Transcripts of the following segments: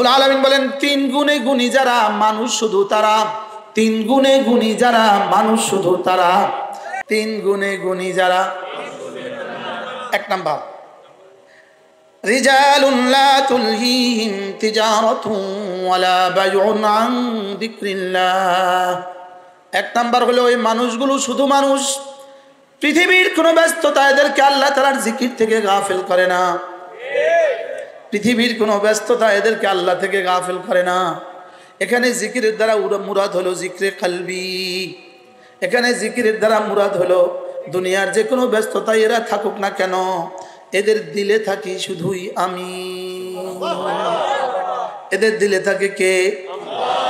রব্বুল আলামিন বলেন, 3 গুণে গুণী যারা মানুষ শুধু তারা, 3 গুণে গুণী যারা মানুষ শুধু তারা, 3 গুণে গুণী যারা। 1 নাম্বার, রিজালুন লা তুলহিহিম তিজারাতুন ওয়ালা বাইউন আন যিকরিল্লাহ। 1 নাম্বার হলো ওই মানুষগুলো শুধু মানুষ, পৃথিবীর কোনো ব্যস্ততা এদেরকে আল্লাহ তাআলার জিকির থেকে গাফিল করে না। পৃথিবীর কোনো ব্যস্ততা এদেরকে আল্লাহ থেকে গাফিল করে না। এখানে জিকিরের দ্বারা মুরাদ হলো জিকরে কলবি। এখানে জিকিরের দ্বারা মুরাদ হলো দুনিয়ার যে কোনো ব্যস্ততা এরা থাকুক না কেন, এদের দিলে থাকি শুধুই আমি। এদের দিলে থাকে কে?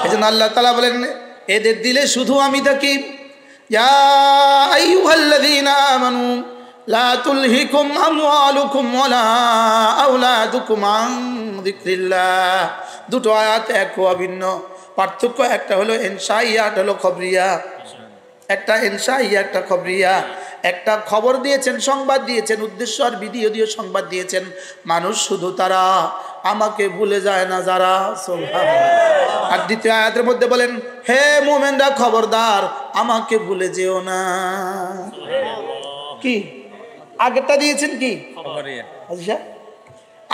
এজন্য আল্লাহ তাআলা বলেন, এদের দিলে শুধু আমি থাকি। ইয়া আইয়ুহাল্লাযীনা আমানু লা তুলহিকুম আমওয়ালুকুম ওয়ালা আওলাদুকুম আন যিকরিল্লাহ। দুটো আয়াত এক ও অভিন্ন, পার্থক্য একটা হলো ইনশাইয়া, একটা হলো খবরিয়া। একটা ইনশাইয়া, একটা খবরিয়া। একটা খবর দিয়েছেন, সংবাদ দিয়েছেন, উদ্দেশ্য আর বিধি দিয়ে সংবাদ দিয়েছেন। মানুষ শুধু তারা, আমাকে ভুলে যায় না যারা। সুবহানাল্লাহ। আর দ্বিতীয় আয়াতের মধ্যে বলেন, হে মুমিনরা খবরদার, আমাকে ভুলে যেও না। কি আগেরটা দিয়েছেন কি? আচ্ছা,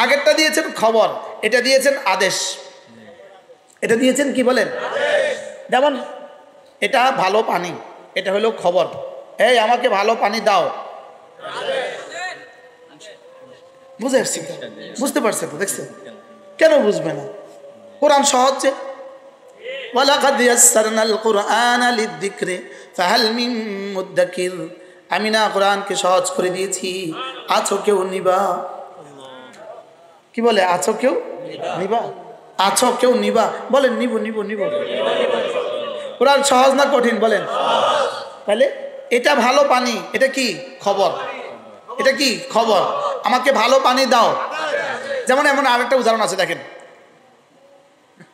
আগেরটা দিয়েছেন খবর, এটা দিয়েছেন আদেশ। এটা দিয়েছেন কি বলেন? যেমন এটা ভালো পানি, এটা হলো খবর, এই আমাকে ভালো পানি দাও। বুঝে আসছি? বুঝতে পারছে তো? দেখছেন? কেন বুঝবে না? কোরআন সহজ। ওয়ালাকাদ ইয়াসসারনাল কুরআনা লিয-যিকরি ফাহাল মিন মুদ্দাকির। আমি না কোরআনকে সহজ করে দিয়েছি, আছো কেউ নিবা? কি বলে? আছো কেউ নিবা? আছো কেউ নিবা? বলেন নিব নিব নিব। কোরআন সহজ না কঠিন বলেন? তাহলে এটা ভালো পানি, এটা কি? খবর। এটা কি? খবর। আমাকে ভালো পানি দাও। যেমন এমন আরেকটা উদাহরণ আছে, দেখেন,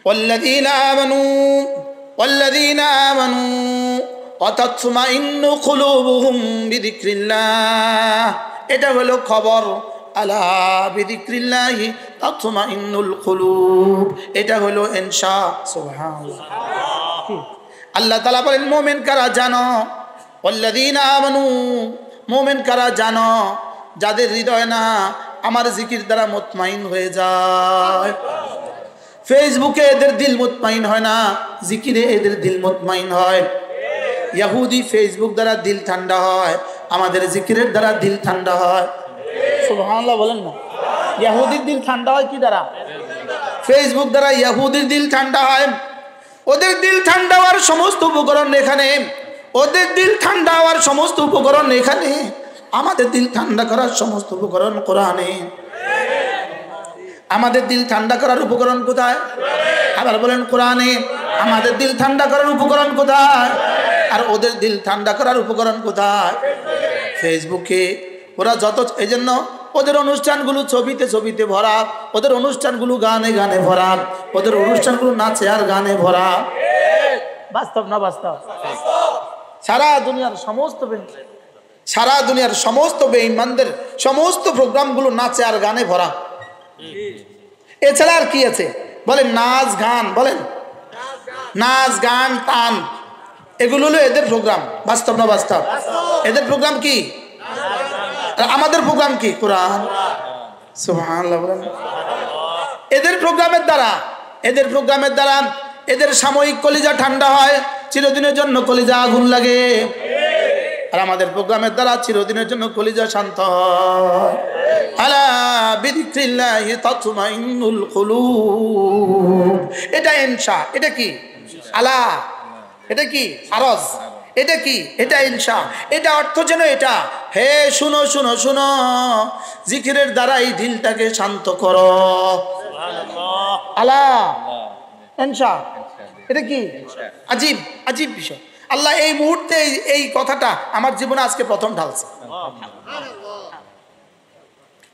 ওয়াল্লাযীনা আমানু ওয়া তাতমাইন্নু কুলুবুহুম বিযিকরিল্লাহ। এটা হলো খবর। আলা বিযিকরিল্লাহি তাতমাইন্নুল কুলুব। এটা হলো ইনশা। সুবহানাল্লাহ। আল্লাহ তাআলা বলেন, মুমিন কারা জানো? ওয়াল্লাযীনা আমানু, মুমিন কারা জানো? যাদের হৃদয় না আমার জিকির দ্বারা মুতমাইন হয়ে যায়। ফেসবুকে এদের দিল মুতমাইন হয় না, জিকিরে এদের দিল মুতমাইন হয়। ইহুদি ফেসবুক দ্বারা দিল ঠান্ডা হয়, আমাদের জিকিরের দ্বারা দিল ঠান্ডা হয়। সুবহানাল্লাহ বলেন না? ইহুদির দিল ঠান্ডা হয় কি দ্বারা? ফেসবুক দ্বারা ইহুদির দিল ঠান্ডা হয়। ওদের দিল ঠান্ডা হওয়ার সমস্ত উপকরণ এখানে, ওদের দিল ঠান্ডা হওয়ার সমস্ত উপকরণ এখানে, আমাদের দিল ঠান্ডা করার সমস্ত উপকরণ কোরআনে। আমাদের দিল ঠান্ডা করার উপকরণ কোথায়? আবার বলেন কোরআনে। আমাদের দিল ঠান্ডা করার উপকরণ কোথায়? আর ওদের দিল ঠান্ডা করার উপকরণ কোথায়? ফেসবুকে। ওরা যত, এই জন্য ওদের অনুষ্ঠানগুলো ছবিতে ছবিতে ভরা, ওদের অনুষ্ঠানগুলো গানে গানে ভরা, ওদের অনুষ্ঠানগুলো নাচে আর গানে ভরা। বাস্তব না বাস্তব? সারা দুনিয়ার সমস্ত বেঈমানদের সমস্ত প্রোগ্রামগুলো নাচে আর গানে ভরা। এছাড়া আর কি আছে বলেন? নাচ গান, বলেন নাচ গান টান, এগুলো হলো এদের প্রোগ্রাম। বাস্তব না বাস্তব? এদের প্রোগ্রাম কি? আমাদের প্রোগ্রাম কি? কোরআন। সুবহানাল্লাহ বলেন। এদের প্রোগ্রামের দ্বারা এদের সাময়িক কলিজা ঠান্ডা হয়, চিরদিনের জন্য কলিজা আগুন লাগে। আর আমাদের প্রোগ্রামের দ্বারা চিরদিনের জন্য কলিজা শান্ত হয়। আলা বিযিকরিল্লাহি তাতমাইন্নুল কুলুব। এটা ইনশা। এটা কি? আলা। এটা কি? আরজ। এটা কি? এটা ইনশা। এটা অর্থ যেন এটা, হে শুনো শুনো শুনো, জিকিরের দ্বারা এই দিলটাকে শান্ত করো। আলা ইনশা। এটা কি? আজীব আজীব বিষয়। আল্লাহ এই মুহূর্তে এই কথাটা আমার জীবনে আজকে প্রথম ঢালছে।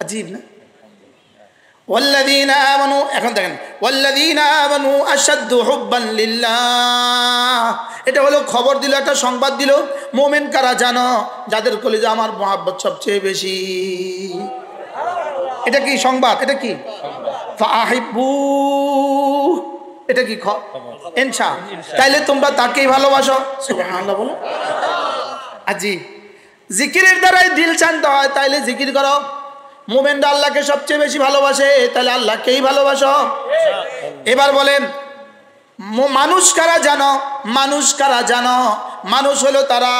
আজীব না? ওয়াল্লাযীনা আমানু, এখন দেখেন, ওয়াল্লাযীনা আমানু আশাদ্দু হুব্বান লিল্লাহ। এটা হলো খবর দিল, একটা সংবাদ দিল। মুমিন কারা জানো? যাদের কলিজা আমার মহব্বত সবচেয়ে বেশি। এটা কি সংবাদ? এটা কি? ফাহিব্বু এটা কি ইনশা। তাইলে তোমরা তাকেই ভালোবাসো, সুবহানাল্লাহ বলো। আজি জিকিরের দ্বারাই দিল শান্ত হয়, তাইলে জিকির করো। মুমিনরা আল্লাহকে সবচেয়ে বেশি ভালোবাসে, তাহলে আল্লাহকেই ভালোবাসো। এবার বলেন মানুষ কারা জানো? মানুষ কারা জানো? মানুষ হলো তারা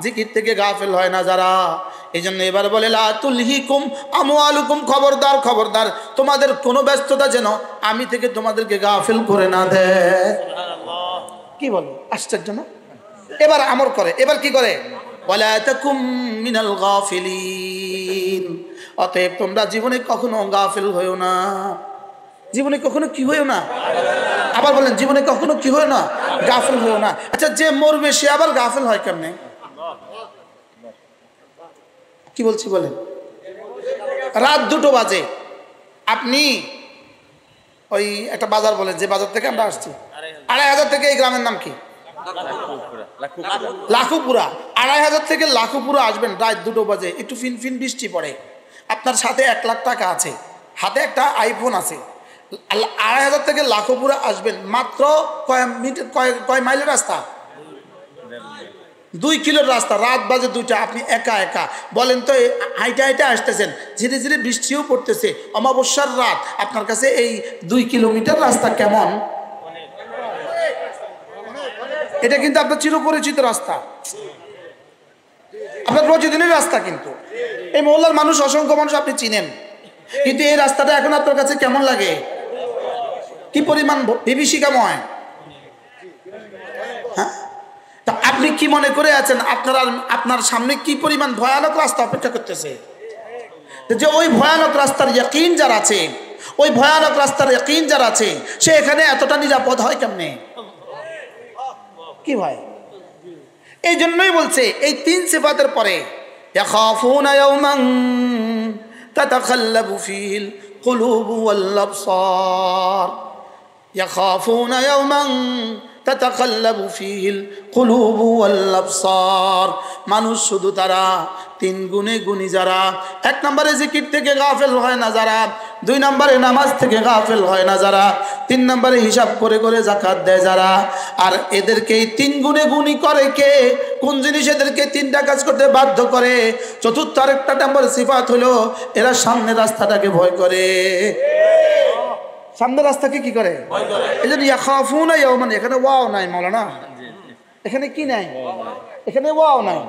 জিকির থেকে গাফেল হয় না যারা। এই জন্য এবার বলে লা তুলহিকুম আমওয়ালুকুম, খবরদার খবরদার, তোমাদের কোনো ব্যস্ততা যেন আমি থেকে তোমাদেরকে গাফেল করে না দেয়। কি বলো, আশ্চর্য না? এবার আমর করে, এবার কি করে? ওয়ালা তাকুম মিনাল গাফিলিন, অতএব তোমরা জীবনে কখনো গাফেল হইও না। জীবনে কখনো কি হইও না? আবার বলেন জীবনে কখনো কি হইও না? গাফেল হইও না। আচ্ছা, যে মরবে সে আবার গাফেল হয় কেমনে? কি বলছি বলেন? রাত 2টো বাজে, আপনি ওই একটা বাজার বলেন, যে বাজার থেকে আমরা আসছি 2500 থেকে, এই গ্রামের নাম কি? লাখুপুরা। 2500 থেকে লাখুপুরা আসবেন রাত 2টো বাজে, একটু ফিনফিন বৃষ্টি পড়ে, আপনার সাথে 1 লাখ টাকা আছে, হাতে একটা আইফোন আছে, 2500 থেকে লাখুপুরা আসবেন, মাত্র কয় মাইলের রাস্তা? 2 কিলোর রাস্তা, রাত বাজে 2টা, আপনি একা একা। বলেন তো, হাইটে হাইটে আসতেছেন, ধীরে ধীরে বৃষ্টিও পড়তেছে, অমাবস্যার রাত, আপনার কাছে এই 2 কিলোমিটার রাস্তা কেমন? এটা কিন্তু আপনার চিরপরিচিত রাস্তা, আপনার প্রতিদিনের রাস্তা। কিন্তু এই মহল্লার মানুষ, অসংখ্য মানুষ আপনি চিনেন, কিন্তু এই রাস্তাটা এখন আপনার কাছে কেমন লাগে? কি পরিমাণ বিভীষিকাময়! হ্যাঁ, তা আপনি কি মনে করে আছেন আপনার সামনে কি পরিমাণ ভয়ানক রাস্তা অপেক্ষা করতেছে? যে ওই ভয়ানক রাস্তার ইয়াকিন যার আছে, ওই ভয়ানক রাস্তার ইয়াকিন যার আছে, সে এখানে এতটা নিরাপদ হয় কেমনে? কি ভাই? এই জন্যই বলছে এই 3 সিফাতের পরে ইয়াখাফুনা ইয়াওমান তাতাখাল্লাবু ফীহিল কুলুবু ওয়াল আবসার, ইয়াখাফুনা ইয়াওমান তাতাখাল্লাবু ফীহিল কুলুবু ওয়াল আবসার। মানুষ শুধু তারা 3 গুণে গুণী যারা, 1 নম্বরে জিকির থেকে গাফেল হয় না যারা, 2 নম্বরে নামাজ থেকে গাফেল হয় না যারা, 3 নম্বরে হিসাব করে করে যাকাত দেয় যারা। আর এদেরকে 3 গুণে গুণী করে কে? কোন জিনিস এদেরকে 3টা কাজ করতে বাধ্য করে? চতুর্থ আরেকটা নম্বর সিফাত হলো এরা সামনের রাস্তাটাকে ভয় করে। সামনের রাস্তাকে কি করে? ভয় করে। এজন্য ইয়াখাফুনা ইয়াওমান, এখানে ওয়াও নাই মাওলানা, এখানে কি নাই? এখানে ওয়াও নাই,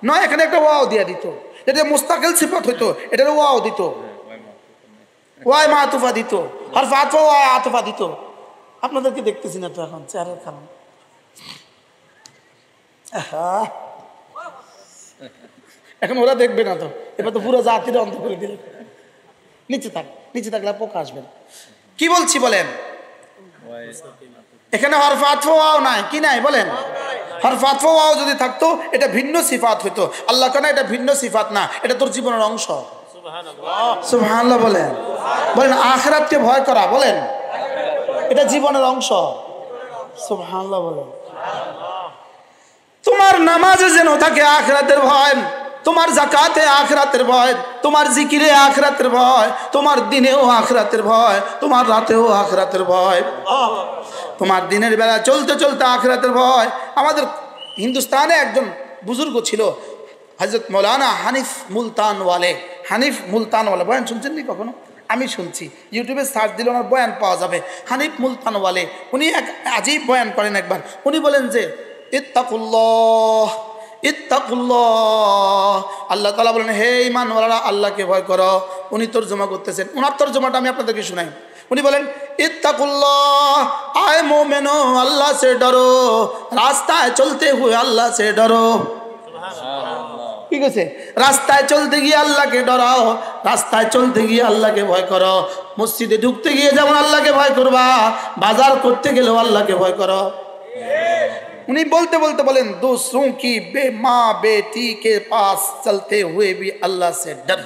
নয় এখানে একটা ওয়াও দিয়ে দিত, এটা মুস্তাকিল সিফাত হইতো, এটার ওয়াও দিত, ওয়াই মাতুফা দিত, আর ফাতফা ওয়াই আতুফা দিত। আপনাদেরকে দেখতেছি না তো এখন চেহারার কারণ। এখন ওরা দেখবে না তো, এবার তো পুরো জাতির অন্ত করে দিল। নিচে থাকলে পোকা আসবে। কি বলছি বলেন? এখানে হরফাতফা ওয়াও নাই, কি নাই বলেন? হরফাতফা ওয়াও যদি থাকতো এটা ভিন্ন সিফাত হইতো। আল্লাহ কেন এটা ভিন্ন সিফাত না, এটা তোর জীবনের অংশ। সুবহানাল্লাহ বলেন। বলেন আখিরাতকে ভয় করা, বলেন এটা জীবনের অংশ। সুবহানাল্লাহ বলেন। তোমার নামাজে যেন থাকে আখিরাতের ভয়, তোমার যাকাতে আখিরাতের ভয়, তোমার জিকিরে আখিরাতের ভয়, তোমার দিনেও আখিরাতের ভয়, তোমার রাতেও আখিরাতের ভয়, তোমার দিনের বেলা চলতে চলতে আখিরাতের ভয়। আমাদের হিন্দুস্তানে একজন বুজুর্গ ছিল, হযরত মৌলানা হানিফ মুলতানওয়ালে। হানিফ মুলতানওয়ালে বয়ান শুনছেন নি কখনো? আমি শুনছি, ইউটিউবে সার্চ দিলে ওনার বয়ান পাওয়া যাবে। হানিফ মুলতানওয়ালে উনি এক আজীব বয়ান করেন। একবার উনি বলেন যে ইত্তাকুল্লাহ ইত্তাকুল্লাহ, আল্লাহ তাআলা বলেন হে ঈমানওয়ালারা আল্লাহকে ভয় করো। উনি তরজমা করতেছেন, ওনার তরজমাটা আমি আপনাদেরকে শোনাই। উনি বলেন ইত্তাকুল্লাহ, আয় মোমেনো আল্লাহ से डरो, রাস্তায় চলতে হুয়ে আল্লাহ से डरो। কি কইছে? রাস্তায় চলতে গিয়ে আল্লাহকে ডরাও, রাস্তায় চলতে গিয়ে আল্লাহকে ভয় করো। মসজিদে ঢুকতে গিয়ে যেমন আল্লাহকে ভয় করবা, বাজার করতে গেলেও আল্লাহকে ভয় করো। उन्हीं बोलते बोलते बोले दूसरों की माँ बेटी के पास चलते हुए भी अल्लाह से डर।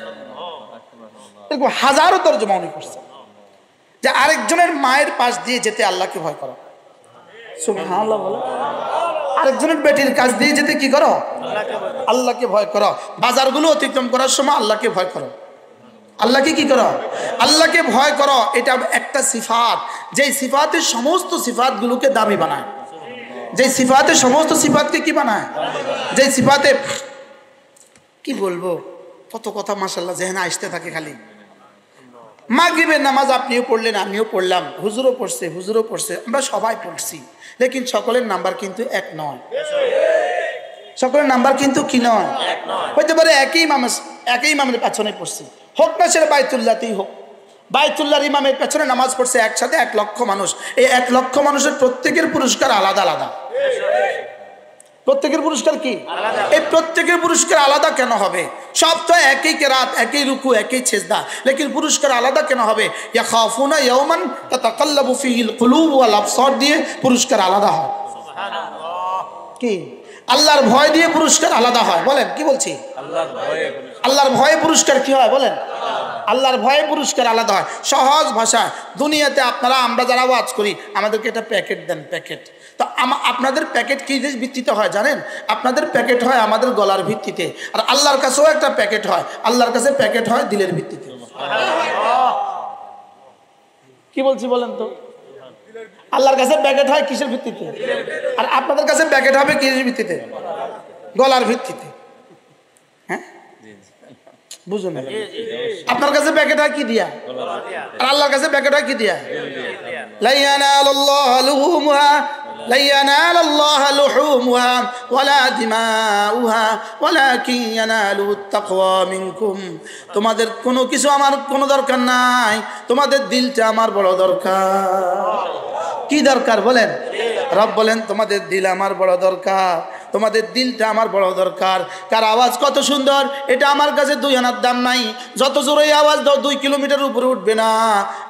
देखो हजारों तर्जुमा उन्हीं करছে যে আরেকজনের মায়ের পাশ দিয়ে যেতে আল্লাহকে ভয় করো। সুবহানাল্লাহ বলো। আরেকজনের বেটির কাছ দিয়ে যেতে কি করো? আল্লাহকে ভয় করো। বাজারগুলো অতিক্রম করার সময় আল্লাহকে ভয় করো। আল্লাহকে কি করো? আল্লাহকে ভয় করো। এটা একটা সিফাত, যে সিফাতের সমস্ত সিফাতগুলোকে দামি বানায়। যে সিফাতের সমস্ত সিফাতকে কি বানায়? যে সিফাতে কি বলবো, কত কথা মাশাআল্লাহ যেখানে আসতে থাকে খালি। মাগরিবের নামাজ আপনিও পড়লেন, আমিও পড়লাম, হুজুরও পড়ছে, আমরা সবাই পড়ছি, লেকিন সকলের নাম্বার কিন্তু এক নয়। সকলের নাম্বার কিন্তু কি নয়? হইতে পারে একই ইমামের পেছনে পড়ছি, হোক না সেটা বাইতুল্লাহতেই হোক। বাইতুল্লাহর ইমামের পেছনে নামাজ পড়ছে একসাথে 1 লক্ষ মানুষ। এই 1 লক্ষ মানুষের প্রত্যেকের পুরস্কার আলাদা আলাদা। প্রত্যেকের পুরস্কার কি? এই প্রত্যেকের পুরস্কার আলাদা কেন হবে? সব তো একই কেরাত, একই রুকু, একই সেজদা, লেকিন পুরস্কার আলাদা কেন হবে? ইয়াখাফুনা ইয়াওমান তাতাকাল্লাবু ফিহিল কুলুব ওয়াল আবসার দিয়ে পুরস্কার আলাদা হয়। কি? আল্লাহর ভয় দিয়ে পুরস্কার আলাদা হয়। বলেন কি বলছি? আল্লাহর ভয়ে পুরস্কার কি হয় বলেন? আল্লাহর ভয়ে পুরস্কার আলাদা হয়। সহজ ভাষায় দুনিয়াতে আমরা যারা ওয়াজ করি, আমাদেরকে একটা প্যাকেট দেন, প্যাকেট। তো আপনাদের প্যাকেট কি ভিত্তিতে হয় জানেন? আপনাদের প্যাকেট হয় আমাদের গলার ভিত্তিতে, আর আল্লাহর কাছেও একটা প্যাকেট হয়। আল্লাহর কাছে প্যাকেট হয় দিলের ভিত্তিতে। কি বলছি বলেন তো? আল্লাহর কাছে প্যাকেট হয় কিসের ভিত্তিতে? আর আপনাদের কাছে প্যাকেট হবে কিসের ভিত্তিতে? গলার ভিত্তিতে। হ্যাঁ, বুঝুন, আপনার কাছে প্যাকেট হয় কি দিয়া? আর আল্লাহর কাছে প্যাকেট হয় কি দিয়া? লা ইয়ানালুল্লাহু লুহুমুহা লা ইয়ানালুল্লাহু লুহুমুহা ওয়ালা দিমাউহা ওয়ালাকিন ইয়ানালুত তাকওয়া মিনকুম। তোমাদের কোনো কিছু আমার কোনো দরকার নাই, তোমাদের দিলটা আমার বড় দরকার। কি দরকার বলেন? রব বলেন তোমাদের দিল আমার বড় দরকার, তোমাদের দিলটা আমার বড় দরকার। কার আওয়াজ কত সুন্দর, এটা আমার কাছে 2 আনার দাম নাই। যত জোরে আওয়াজ দাও 2 কিলোমিটার উপরে উঠবে না,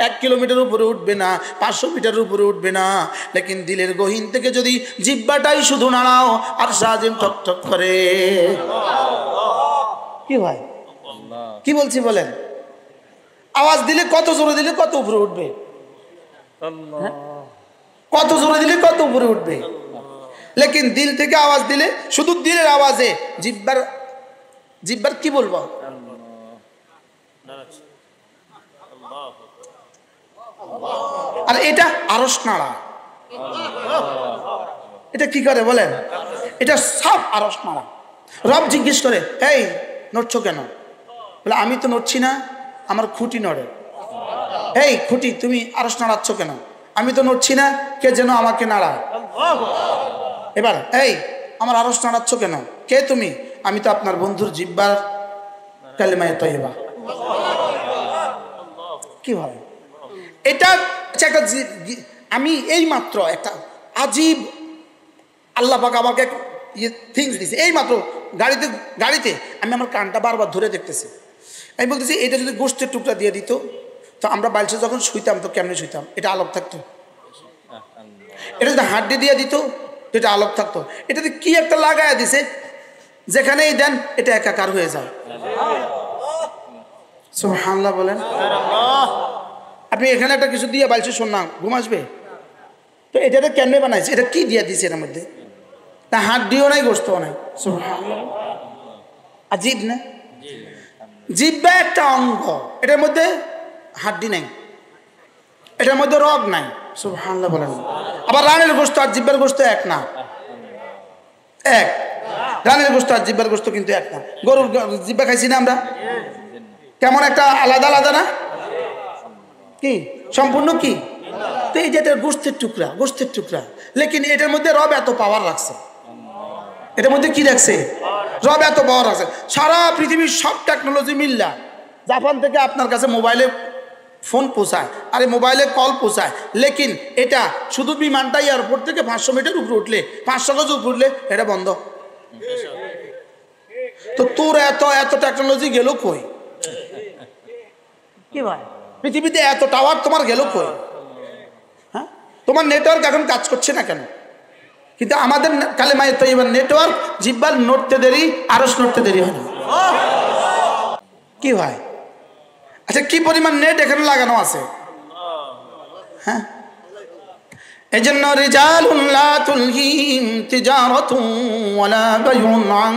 1 কিলোমিটার উপরে উঠবে না, 500 মিটার উপরে উঠবে না। লেকিন দিলের গহীন থেকে যদি জিহ্বাটাই শুধু নাড়াও, আর সাজিম ঠক ঠক করে। কি ভাই, কি বলছি বলেন? আওয়াজ দিলে কত জোরে দিলে কত উপরে উঠবে? কত জোরে দিলে কত উপরে উঠবে? লেকিন দিল থেকে আওয়াজ দিলে, শুধু দিলের আওয়াজে জিহ্বার কি বলবো? আর এটা আরশ নাড়া। এটা কি করে বলেন? এটা সব আরশ নাড়া। রব জিজ্ঞেস করে, এই নড়ছো কেন? বলে আমি তো নড়ছি না, আমার খুঁটি নড়ে। এই খুঁটি, তুমি আরশ নাড়াচ্ছ কেন? আমি তো নড়ছি না, কে যেন আমাকে নাড়ায়। এবার এই আমার আরশ নাড়াচ্ছ কেন? কে তুমি? আমি তো আপনার বন্ধুর জিহ্বার কালেমায়ে তয়্যিবা। কি হয় এটা? একটা আমি এই মাত্র একটা আজীব আল্লাহ পাক আমাকে থিংস দিছে। এই মাত্র গাড়িতে আমি আমার কানটা বারবার ধরে দেখতেছি। আমি বলতেছি, এটা যদি গোশতের টুকরা দিয়ে দিত, তো আমরা বালিশে যখন শুইতাম তো কেমনে শুইতাম? এটা আলোক থাকতো। এটা যদি হাড্ডি দিয়ে দিত তো এটা আলোক থাকতো। এটাতে কি একটা লাগায় দিছে, যেখানেই দেন এটা একাকার হয়ে যায়। সুবহানাল্লাহ বলেন। আপনি এখানে একটা কিছু দিয়ে বালিশে শোন না, ঘুম আসবে? তো এটা কেমনে বানাইছে? এটা কি দিয়ে দিছে এর মধ্যে? তা হাড্ডিও নাই, গোশতও নাই। সুবহানাল্লাহ, আজীব না? জিহ্বা একটা অঙ্গ, এটার মধ্যে হাড্ডি নাই, এটার মধ্যে রগ নাই। সুবহানাল্লাহ বলেন। আবার রানের গোশত আর জিহ্বার গোশত এক না। এক রানের গোশত আর জিহ্বার গোশত কিন্তু এক না। গরুর জিহ্বা খাইছি না আমরা, কেমন একটা আলাদা আলাদা না? কি সম্পূর্ণ কি? তো এই যে গোশতের টুকরা, লেকিন এটার মধ্যে রব এত পাওয়ার রাখছে। এটার মধ্যে কি রাখছে? রব এত পাওয়ার রাখছে। সারা পৃথিবীর সব টেকনোলজি মিল্লা, জাপান থেকে আপনার কাছে মোবাইলে ফোন পৌঁছায়, আরে মোবাইলে কল পৌঁছায়, লেকিন এটা শুধু বিমানটা এয়ারপোর্ট থেকে 500 মিটার উপরে উঠলে, 500 গজ উপরে উঠলে এটা বন্ধ। তো তোর এত টেকনোলজি গেল কই? কি ভাই, পৃথিবীতে এত টাওয়ার তোমার গেল কই? হ্যাঁ, তোমার নেটওয়ার্ক এখন কাজ করছে না কেন? কিন্তু আমাদের কালেমায়ে তয়্যিবার নেটওয়ার্ক, জিহ্বার নড়তে দেরি, আরশ নড়তে দেরি হয় না। কি ভাই, আচ্ছা কি পরিমাণ নেট এখানে লাগানো আছে? হ্যাঁ, এই জন্য রিজালুন লা তুলহিহিম তিজারাতুন ওয়ালা বাইউন আন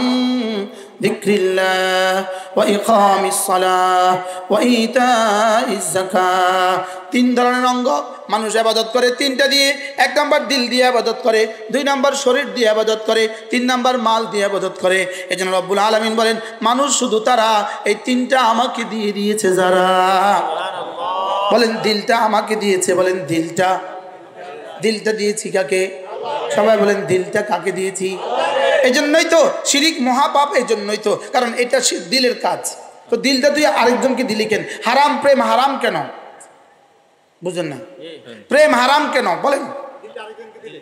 যিকরিল্লাহ ওয়া ইকামিস সালাহ ওয়া ইতাইজ যাকাত। তিন ধরনের অঙ্গ মানুষ ইবাদত করে তিনটা দিয়ে। এক নাম্বার দিল দিয়ে ইবাদত করে, দুই নাম্বার শরীর দিয়ে ইবাদত করে, তিন নাম্বার মাল দিয়ে ইবাদত করে। এজন্য রব্বুল আলামিন বলেন মানুষ শুধু তারা এই তিনটা আমাকে দিয়ে দিয়েছে যারা। বলেন দিলটা আমাকে দিয়েছে, বলেন দিলটা দিয়েছি কাকে? সবাই বলেন দিলটা কাকে দিয়েছি? এই জন্যই তো শিরিক মহাপাপ, এই জন্যই তো, কারণ এটা দিলের কাজ। তো দিলটা তুই আরেকজনকে দিলি কেন? হারাম প্রেম হারাম কেন? বুঝেন না? প্রেম হারাম কেন বলেন?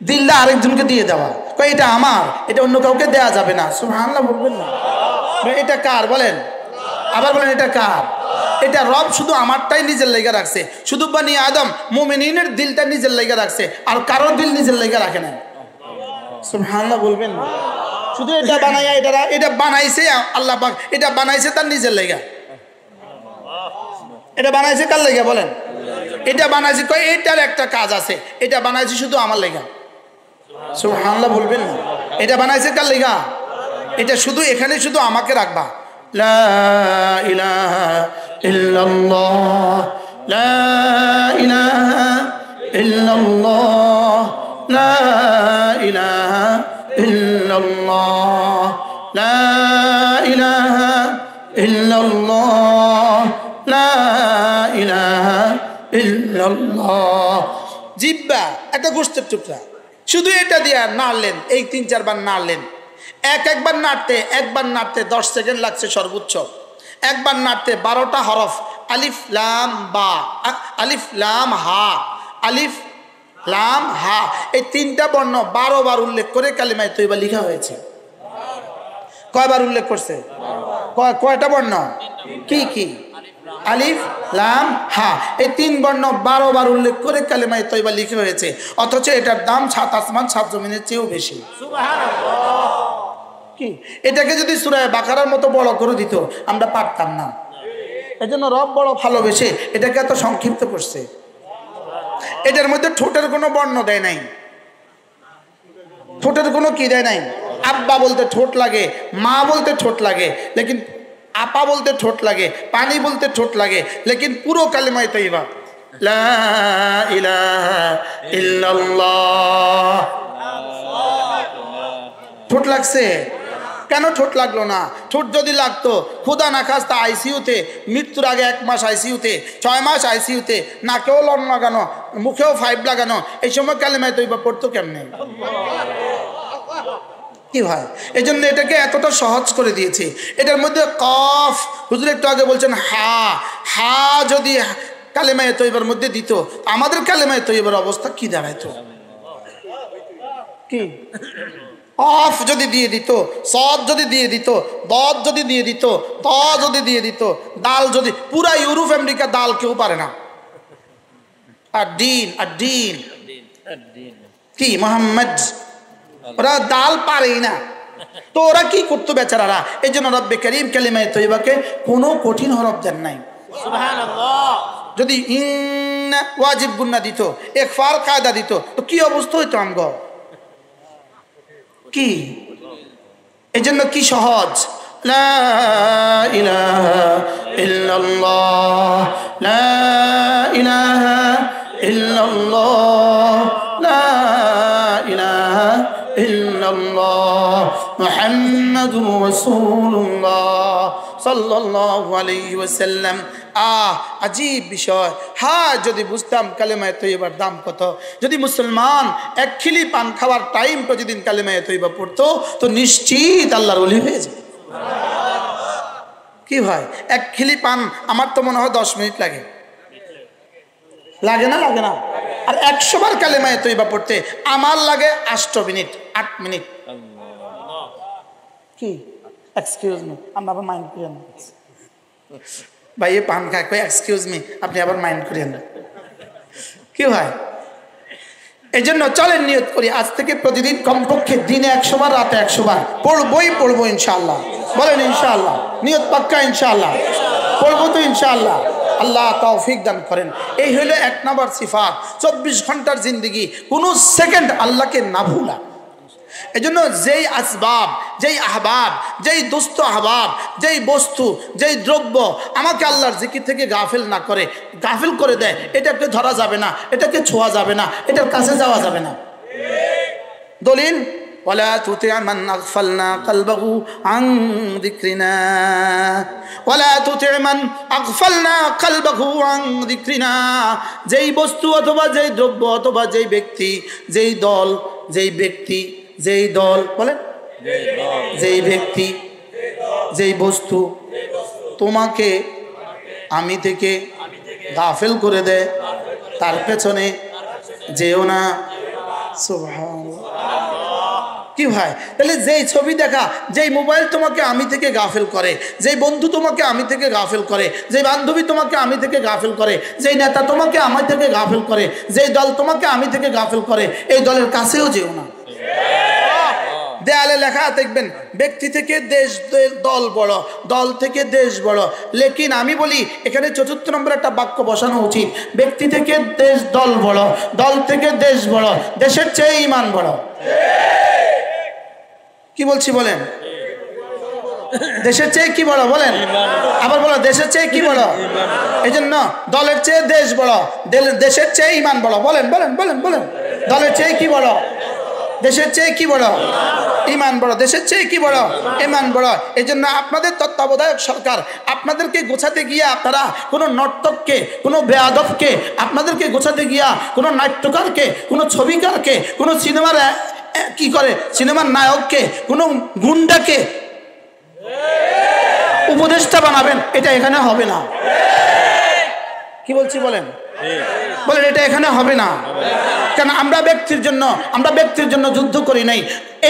দিলটা আরেকজনকে দিয়ে দেওয়া, এটা আমার, এটা অন্য কাউকে দেয়া যাবে না। সুবহানাল্লাহ বলবেন না? এটা কার বলেন? আবার বলেন এটা কার? এটা রব শুধু আমারটাই নিজের লেগে রাখছে। শুধু বনি আদম মুমিনিনের দিলটা নিজের লেগে রাখছে, আর কারোর দিল নিজের লেগে রাখে না। সুবহানাল্লাহ বলবেন না? শুধু এটা বানাইয়া এটা বানাইছে আল্লাহ পাক, এটা বানাইছে তার নিজের লেগে। এটা বানাইছে কার লেগে বলেন? এটা বানাইছে কয় এটার একটা কাজ আছে, এটা বানাইছে শুধু আমার লেগে। সুবহানাল্লাহ বলবেন না? এটা বানাইছে কার লেগে? এটা শুধু এখানে শুধু আমাকে রাখবা। লা ইলাহা ইল্লাল্লাহ, লা ইলাহা ইল্লাল্লাহ, লা ইলাহা ইল্লাল্লাহ, লা ইলাহা ইল্লাল্লাহ, লা ইলাহা ইল্লাল্লাহ। জিহ্বা একটা গোশতের টুকরা, শুধু এটা দিয়ে নাড়লেন, এই 3-4 বার নাড়লেন। একবার নাড়তে 10 সেকেন্ড লাগছে সর্বোচ্চ। একবার নাড়তে 12টা হরফ, আলিফ লাম বা, আলিফ লাম হা, আলিফ লাম হা, এই 3টা বর্ণ 12 বার উল্লেখ করে কালিমায়ে তয়্যিবা লেখা হয়েছে। কয়বার উল্লেখ করছে? কয়টা বর্ণ? কি কি? আলিফ লাম হা, এই 3 বর্ণ 12 বার উল্লেখ করে কালিমায়ে তয়্যিবা লেখা হয়েছে। অথচ এটার দাম 7 আসমান 7 জমিনের চেয়েও বেশি। সুবহানাল্লাহ। কি এটাকে যদি সূরা বাকারার মতো বড় করে দিত আমরা পারতাম না। এজন্য রব বড় ভালোবেসে এটাকে এত সংক্ষিপ্ত করছে। এটার মধ্যে ঠোঁটের কোনো বর্ণ দেয় নাই, ঠোঁটের কোনো কি দেয় নাই। আব্বা বলতে ঠোঁট লাগে, মা বলতে ঠোঁট লাগে, লেকিন আপা বলতে ঠোঁট লাগে, পানি বলতে ঠোঁট লাগে, লেকিন পুরো কালিমায়ে তয়্যিবা লা ইলাহা ইল্লাল্লাহ ঠোঁট লাগছে। কেন ঠোঁট লাগলো না? ঠোঁট যদি লাগতো, খুদা না খাস্তা আইসিইউতে, মৃত্যুর আগে 1 মাস আইসিইউতে, 6 মাস আইসিইউতে, নাকেও লন লাগানো, মুখেও 5 লাগানো, এই সময় কালিমায়ে তয়্যিবা পড়তো কেমনে? কি ভাই, এই জন্য এটাকে এতটা সহজ করে দিয়েছে। এটার মধ্যে কফ, হুজুর একটু আগে বলছেন হা, হা যদি কালিমায়ে তয়্যিবার মধ্যে দিত, আমাদের কালিমায়ে তয়্যিবার অবস্থা কি দাঁড়াইতো? কি অফ যদি দিয়ে দিত, সদ যদি দিয়ে দিত, দদ যদি দিয়ে দিত, ত যদি দিয়ে দিত, দাল যদি, পুরা ইউরোপ আমেরিকা দাল কেউ পারে না। আর দিন কি মুহাম্মদ, ওরা দাল পারেই না। তো ওরা কি করতো বেচারারা? এই জন্য রব্বে কারীম কালিমায়ে তয়্যিবাকে কোনো কঠিন হরফ দেন নাই। সুবহানাল্লাহ। যদি ইন্না ওয়াজিব গুন্না দিত, ইখফার কায়দা দিত, তো কি অবস্থা হইতো আমগো? কি এই জন্য কি সহজ, লা ইলাহা ইল্লাল্লাহ, লা ইলাহা ইল্লাল্লাহ, লা ইলাহা ইল্লাল্লাহ মুহাম্মাদুর রাসূলুল্লাহ সাল্লাল্লাহু আলাইহি ওয়াসাল্লাম। আজীব বিষয়। হ্যাঁ, যদি বুঝতাম কালেমায়ে তয়্যিবার দাম কত, যদি মুসলমান এক খিলি পান খাওয়ার টাইম প্রতিদিন কালেমায়ে তয়্যিবা পড়তো, তো নিশ্চিত আল্লাহর ওলি হয়ে যাবে। কি ভাই, এক খিলি পান আমার তো মনে হয় 10 মিনিট লাগে, লাগে না? লাগে না? আর 100 বার কালেমায়ে তয়্যিবা পড়তে আমার লাগে 8 মিনিট, 8 মিনিট। কি এক্সকিউজ মি, আমরা আবার মাইন্ড করেন না ভাই, এ পান খায়, কই এক্সকিউজ মি, আপনি আবার মাইন্ড করেন না। কি হয়, এই জন্য চলেন নিয়ত করি আজ থেকে প্রতিদিন কমপক্ষে দিনে 100 বার, রাতে 100 বার পড়বো ইনশাআল্লাহ। বলেন ইনশাআল্লাহ, নিয়ত পাক্কা ইনশাআল্লাহ, পড়বো তো ইনশাআল্লাহ। আল্লাহ তৌফিক দান করেন। এই হলো 1 নম্বর সিফাত, 24 ঘন্টার জিন্দগি কোনো সেকেন্ড আল্লাহকে না ভুলা। এজন্য যেই আসবাব, যেই আহবাব, যেই দুস্থ আহবাব, যেই বস্তু, যেই দ্রব্য আমাকে আল্লাহর জিকির থেকে গাফিল না করে, গাফিল করে দেয়, এটাকে ধরা যাবে না, এটাকে ছোঁয়া যাবে না, এটার কাছে যাওয়া যাবে না। দলিল ওয়ালা তুতি' মান আগফালনা কলবহু আন যিকরিনা, ওয়ালা তুতি' মান আগফালনা কলবহু আন যিকরিনা। যেই বস্তু অথবা যেই দ্রব্য অথবা যেই ব্যক্তি, যেই দল, যেই ব্যক্তি, যেই দল বলেন, যেই ব্যক্তি, যেই বস্তু তোমাকে আমি থেকে গাফিল করে দেয়, তার পেছনে যেও না। সুবহানাল্লাহ। কি ভাই, তাহলে যেই ছবি দেখা, যেই মোবাইল তোমাকে আমি থেকে গাফিল করে, যেই বন্ধু তোমাকে আমি থেকে গাফিল করে, যেই বান্ধবী তোমাকে আমি থেকে গাফিল করে, যেই নেতা তোমাকে আমি থেকে গাফিল করে, যেই দল তোমাকে আমি থেকে গাফিল করে, এই দলের কাছেও যেও না। দেয়ালে লেখা দেখবেন, ব্যক্তি থেকে দেশ, দল বড়, দল থেকে দেশ বড়। লেকিন আমি বলি এখানে ৪র্থ নম্বর একটা বাক্য বসানো উচিত, ব্যক্তি থেকে দেশ, দল বড়, দল থেকে দেশ বড়, দেশের চেয়ে ঈমান বড়। কি বলছি বলেন? দেশের চেয়ে কি বড় বলেন? আবার বলো, দেশের চেয়ে কি বড়? এই জন্য দলের চেয়ে দেশ বড়, দেশের চেয়ে ঈমান বড়। বলেন বলেন বলেন বলেন, দলের চেয়ে কি বড়? দেশের চেয়ে কি বড়? ঈমান বড়। দেশের চেয়ে কি বড়? ঈমান বড়। এই জন্য আপনাদের তত্ত্বাবধায়ক সরকার আপনাদেরকে গোছাতে গিয়ে আপনারা কোনো নর্তককে, কোনো বেয়াদবকে, আপনাদেরকে গোছাতে গিয়া কোনো নাট্যকারকে, কোনো ছবিকারকে, কোনো সিনেমার কি করে সিনেমার নায়ককে, কোনো গুন্ডাকে উপদেষ্টা বানাবেন, এটা এখানে হবে না। কি বলছি বলেন? বলেন, এটা এখানে হবে না। কেন? আমরা ব্যক্তির জন্য যুদ্ধ করি নাই।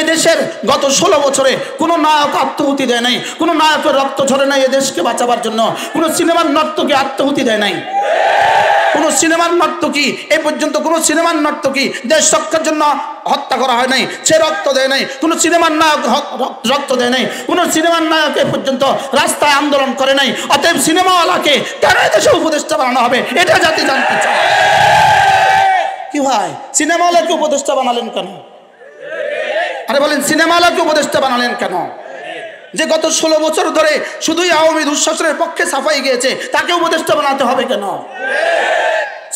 এদেশের গত ১৬ বছরে কোনো নায়ক আত্মহুতি দেয় নাই, কোনো নায়কের রক্ত ঝরে নাই এদেশকে বাঁচাবার জন্য, কোনো সিনেমার নর্তকী আত্মহুতি দেয় নাই, কোনো সিনেমার নর্তকী এ পর্যন্ত, কোনো সিনেমার নর্তকী দেশ রক্ষার জন্য হত্যা করা হয় নাই, সে রক্ত দেয় নাই, কোনো সিনেমার নায়ক রক্ত দেয় নাই, কোনো সিনেমার নায়ক এ পর্যন্ত রাস্তায় আন্দোলন করে নাই। অতএব সিনেমাওয়ালাকে কেন এদেশে উপদেষ্টা বানানো হবে, এটা জাতি জানতে চায়। কি ভাই, সিনেমাওয়ালাকে উপদেষ্টা বানালেন কেন? আরে বলেন, সিনেমাওয়ালাকে উপদেষ্টা বানালেন কেন? যে গত ১৬ বছর ধরে শুধুই আওয়ামী দুঃশাসনের পক্ষে সাফাই গিয়েছে, তাকে উপদেষ্টা বানাতে হবে কেন?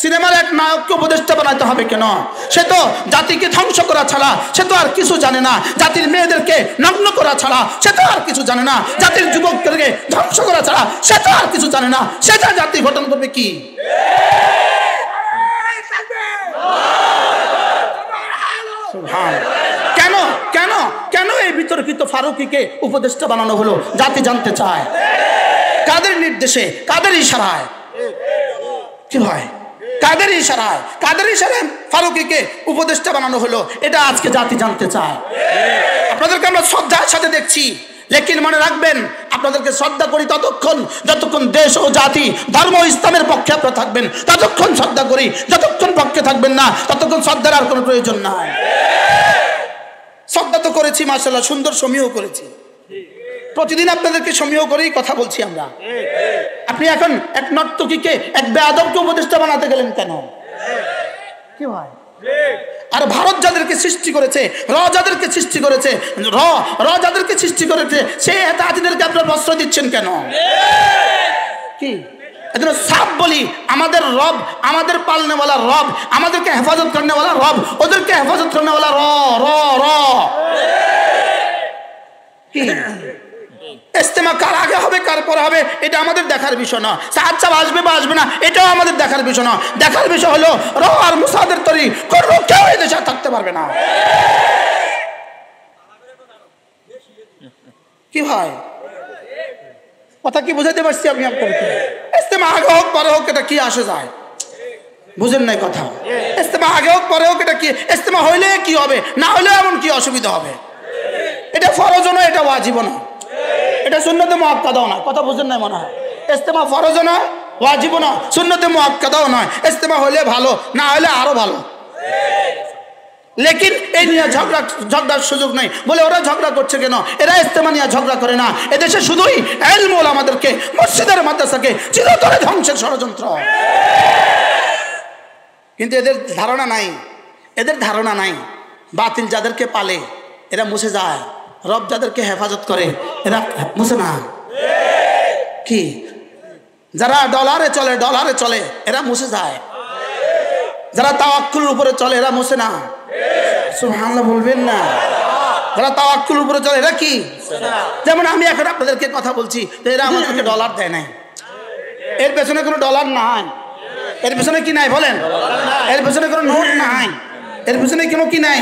সিনেমার এক নায়ককে উপদেষ্টা বানাতে হবে কেন? সে তো জাতিকে ধ্বংস করা ছাড়া সে তো আর কিছু জানে না, জাতির মেয়েদেরকে নগ্ন করা ছাড়া সে তো আর কিছু জানে না, জাতির যুবকদেরকে ধ্বংস করা ছাড়া সে তো আর কিছু জানে না। সেটা জাতি গঠন করবে কি? কেন কেন কেন এই বিতর্কিত ফারুকীকে উপদেষ্টা বানানো হলো? জাতি জানতে চায়। কাদের নির্দেশে, কাদের ইশারায়? কি হয়, কাদের ইশারায়, কাদের ইশারায় ফারুকীকে উপদেষ্টা বানানো হলো? এটা আজকে জাতি জানতে চায়। আপনাদেরকে আমরা শ্রদ্ধার সাথে দেখছি, লেকিন মনে রাখবেন, আপনাদেরকে শ্রদ্ধা করি ততক্ষণ যতক্ষণ দেশ ও জাতি, ধর্ম, ইসলামের পক্ষে আপনারা থাকবেন, ততক্ষণ শ্রদ্ধা করি। যতক্ষণ পক্ষে থাকবেন না, ততক্ষণ শ্রদ্ধার আর কোনো প্রয়োজন নাই। শ্রদ্ধা তো করেছি মাশাআল্লাহ, সুন্দর সমীহ করেছি, প্রতিদিন আপনাদেরকে সমীহ করেই কথা বলছি আমরা। আপনি এখন এক নর্তকীকে, এক বেয়াদবকে উপদেষ্টা বানাতে গেলেন কেন? কি হয়? আর ভারত যাদেরকে সৃষ্টি করেছে, যাদেরকে সৃষ্টি করেছে, যাদেরকে সৃষ্টি করেছে, সেই হাতিদেরকে আপনারা প্রশ্রয় দিচ্ছেন কেন? কি এজন্য সাফ বলি, আমাদের রব, আমাদের পালনেওয়ালা রব, আমাদেরকে হেফাজত করনেওয়ালা রব, ওদেরকে হেফাজত করনেওয়ালা র। কি ইস্তেমা কার আগে হবে, কার পরে হবে, এটা আমাদের দেখার বিষয় না। সাদ সাহেব আসবে বা আসবে না, এটাও আমাদের দেখার বিষয় না। দেখার বিষয় হলো র আর মুসাদের তরি করবো, কেউ এই দেশে থাকতে পারবে না। কি ভাই, কথা কি বুঝাতে পারছি আমি আপনাকে? ইস্তেমা আগে হোক পরে হোক, এটা কি আসে যায়? বুঝেন নাই কথা? ইস্তেমা আগে হোক পরে হোক, এটা কি? ইস্তেমা হইলে কি হবে, না হলে এমন কি অসুবিধা হবে? এটা ফরজ নয়, এটা ওয়াজিব না, এটা সুন্নতে মুআক্কাদাও না। কথা বুঝেন নাই মনে হয়? ইস্তেমা ফরজ না, ওয়াজিব না, সুন্নতে মুআক্কাদাও নয়। ইস্তেমা হলে ভালো, না হলে আরো ভালো। লেকিন এই নিয়ে ঝগড়ার সুযোগ নাই। বলে ওরা ঝগড়া করছে কেন? এরা ইস্তেমা নিয়ে ঝগড়া করে না। এদেশে শুধুই ইলম ওলামাদেরকে, মসজিদের মাদ্রাসাকে চিরতরে ধ্বংসের ষড়যন্ত্র। কিন্তু এদের ধারণা নাই, বাতিল যাদেরকে পালে এরা মুছে যায়। রব যাদেরকে হেফাজত করে এরা মুছে না। কি যারা ডলারে চলে এরা মুছে যায়। যারা তাওয়াক্কুলের উপরে চলে এরা মুছে না। সুবহানাল্লাহ বলবেন না। যারা তাওয়াক্কুলের উপরে চলে এরা কি? যেমন আমি এখন আপনাদেরকে কথা বলছি, তো এরা আমাদেরকে ডলার দেয় নাই, এর পেছনে কোনো ডলার নাই, এর পেছনে কি নাই বলেন? এর পেছনে কোনো নোট নাই, এর পেছনে কোনো কি নাই।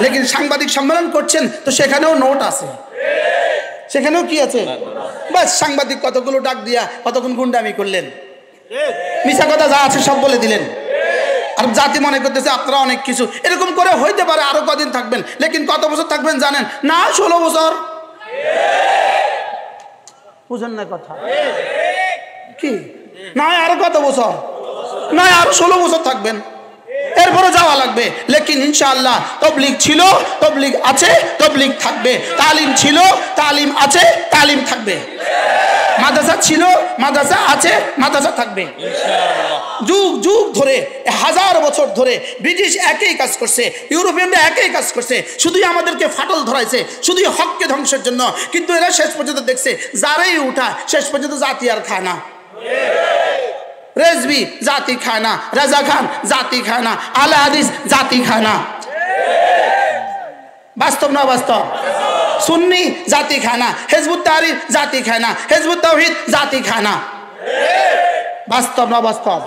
লেকিন সাংবাদিক সম্মেলন করছেন তো সেখানেও নোট আছে, সেখানেও কি আছে? বাস সাংবাদিক কতগুলো ডাক দিয়া কতক্ষণ গুন্ডামি করলেন, মিছা কথা যা আছে সব বলে দিলেন। আর জাতি মনে করতেছে আপনারা অনেক কিছু। এরকম করে হইতে পারে আরো কদিন থাকবেন, লেকিন কত বছর থাকবেন জানেন না? 16 বছর। বুঝেন না কথা কি? না আরো কত বছর? না আরো 16 বছর থাকবেন, এরপরে যাওয়া লাগবে। লেকিন ইনশাআল্লাহ তবলিগ ছিল, তবলিগ আছে, তবলিগ থাকবে। তালিম ছিল, তালিম আছে, তালিম থাকবে। মাদ্রাসা ছিল, মাদ্রাসা আছে, মাদ্রাসা থাকবে। যুগ যুগ ধরে, 1000 বছর ধরে ব্রিটিশ একই কাজ করছে, ইউরোপিয়ানরা একই কাজ করছে, শুধুই আমাদেরকে ফাটল ধরাইছে, শুধুই হককে ধ্বংসের জন্য। কিন্তু এরা শেষ পর্যন্ত দেখছে যারাই উঠা শেষ পর্যন্ত জাতি আর খায় না। রেজবি জাতি খায় না, রাজা খান জাতি খায় না, আলে হাদিস জাতি খায় না। বাস্তব না বাস্তব? সুন্নি জাতি খায় না, হিজবুত তাহরীর জাতি খায় না, হিজবুত তাওহীদ জাতি খায় না। বাস্তব না বাস্তব?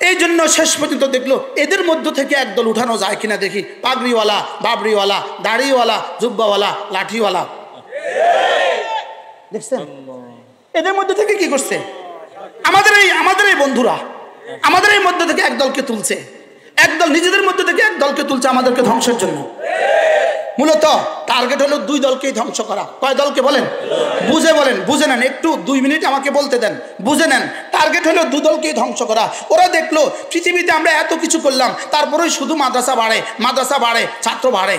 এই জন্য শেষ পর্যন্ত দেখলো এদের মধ্য থেকে একদল উঠানো যায় কিনা দেখি। পাগড়িওয়ালা, বাবরিওয়ালা, দাড়িওয়ালা, জুব্বাওয়ালা, লাঠিওয়ালা, দেখছেন? এদের মধ্যে থেকে কি করছে? আমাদের এই বন্ধুরা আমাদের এই মধ্যে থেকে একদলকে তুলছে, একদল নিজেদের মধ্যে থেকে একদলকে তুলছে আমাদেরকে ধ্বংসের জন্য। মূলত টার্গেট হলো 2 দলকেই ধ্বংস করা। কয় দলকে বলেন? বুঝে বলেন, বুঝে নেন, একটু 2 মিনিট আমাকে বলতে দেন, বুঝে নেন। টার্গেট হলো 2 দলকেই ধ্বংস করা। ওরা দেখলো পৃথিবীতে আমরা এত কিছু করলাম, তারপরেই শুধু মাদ্রাসা বাড়ে, মাদ্রাসা বাড়ে, ছাত্র বাড়ে।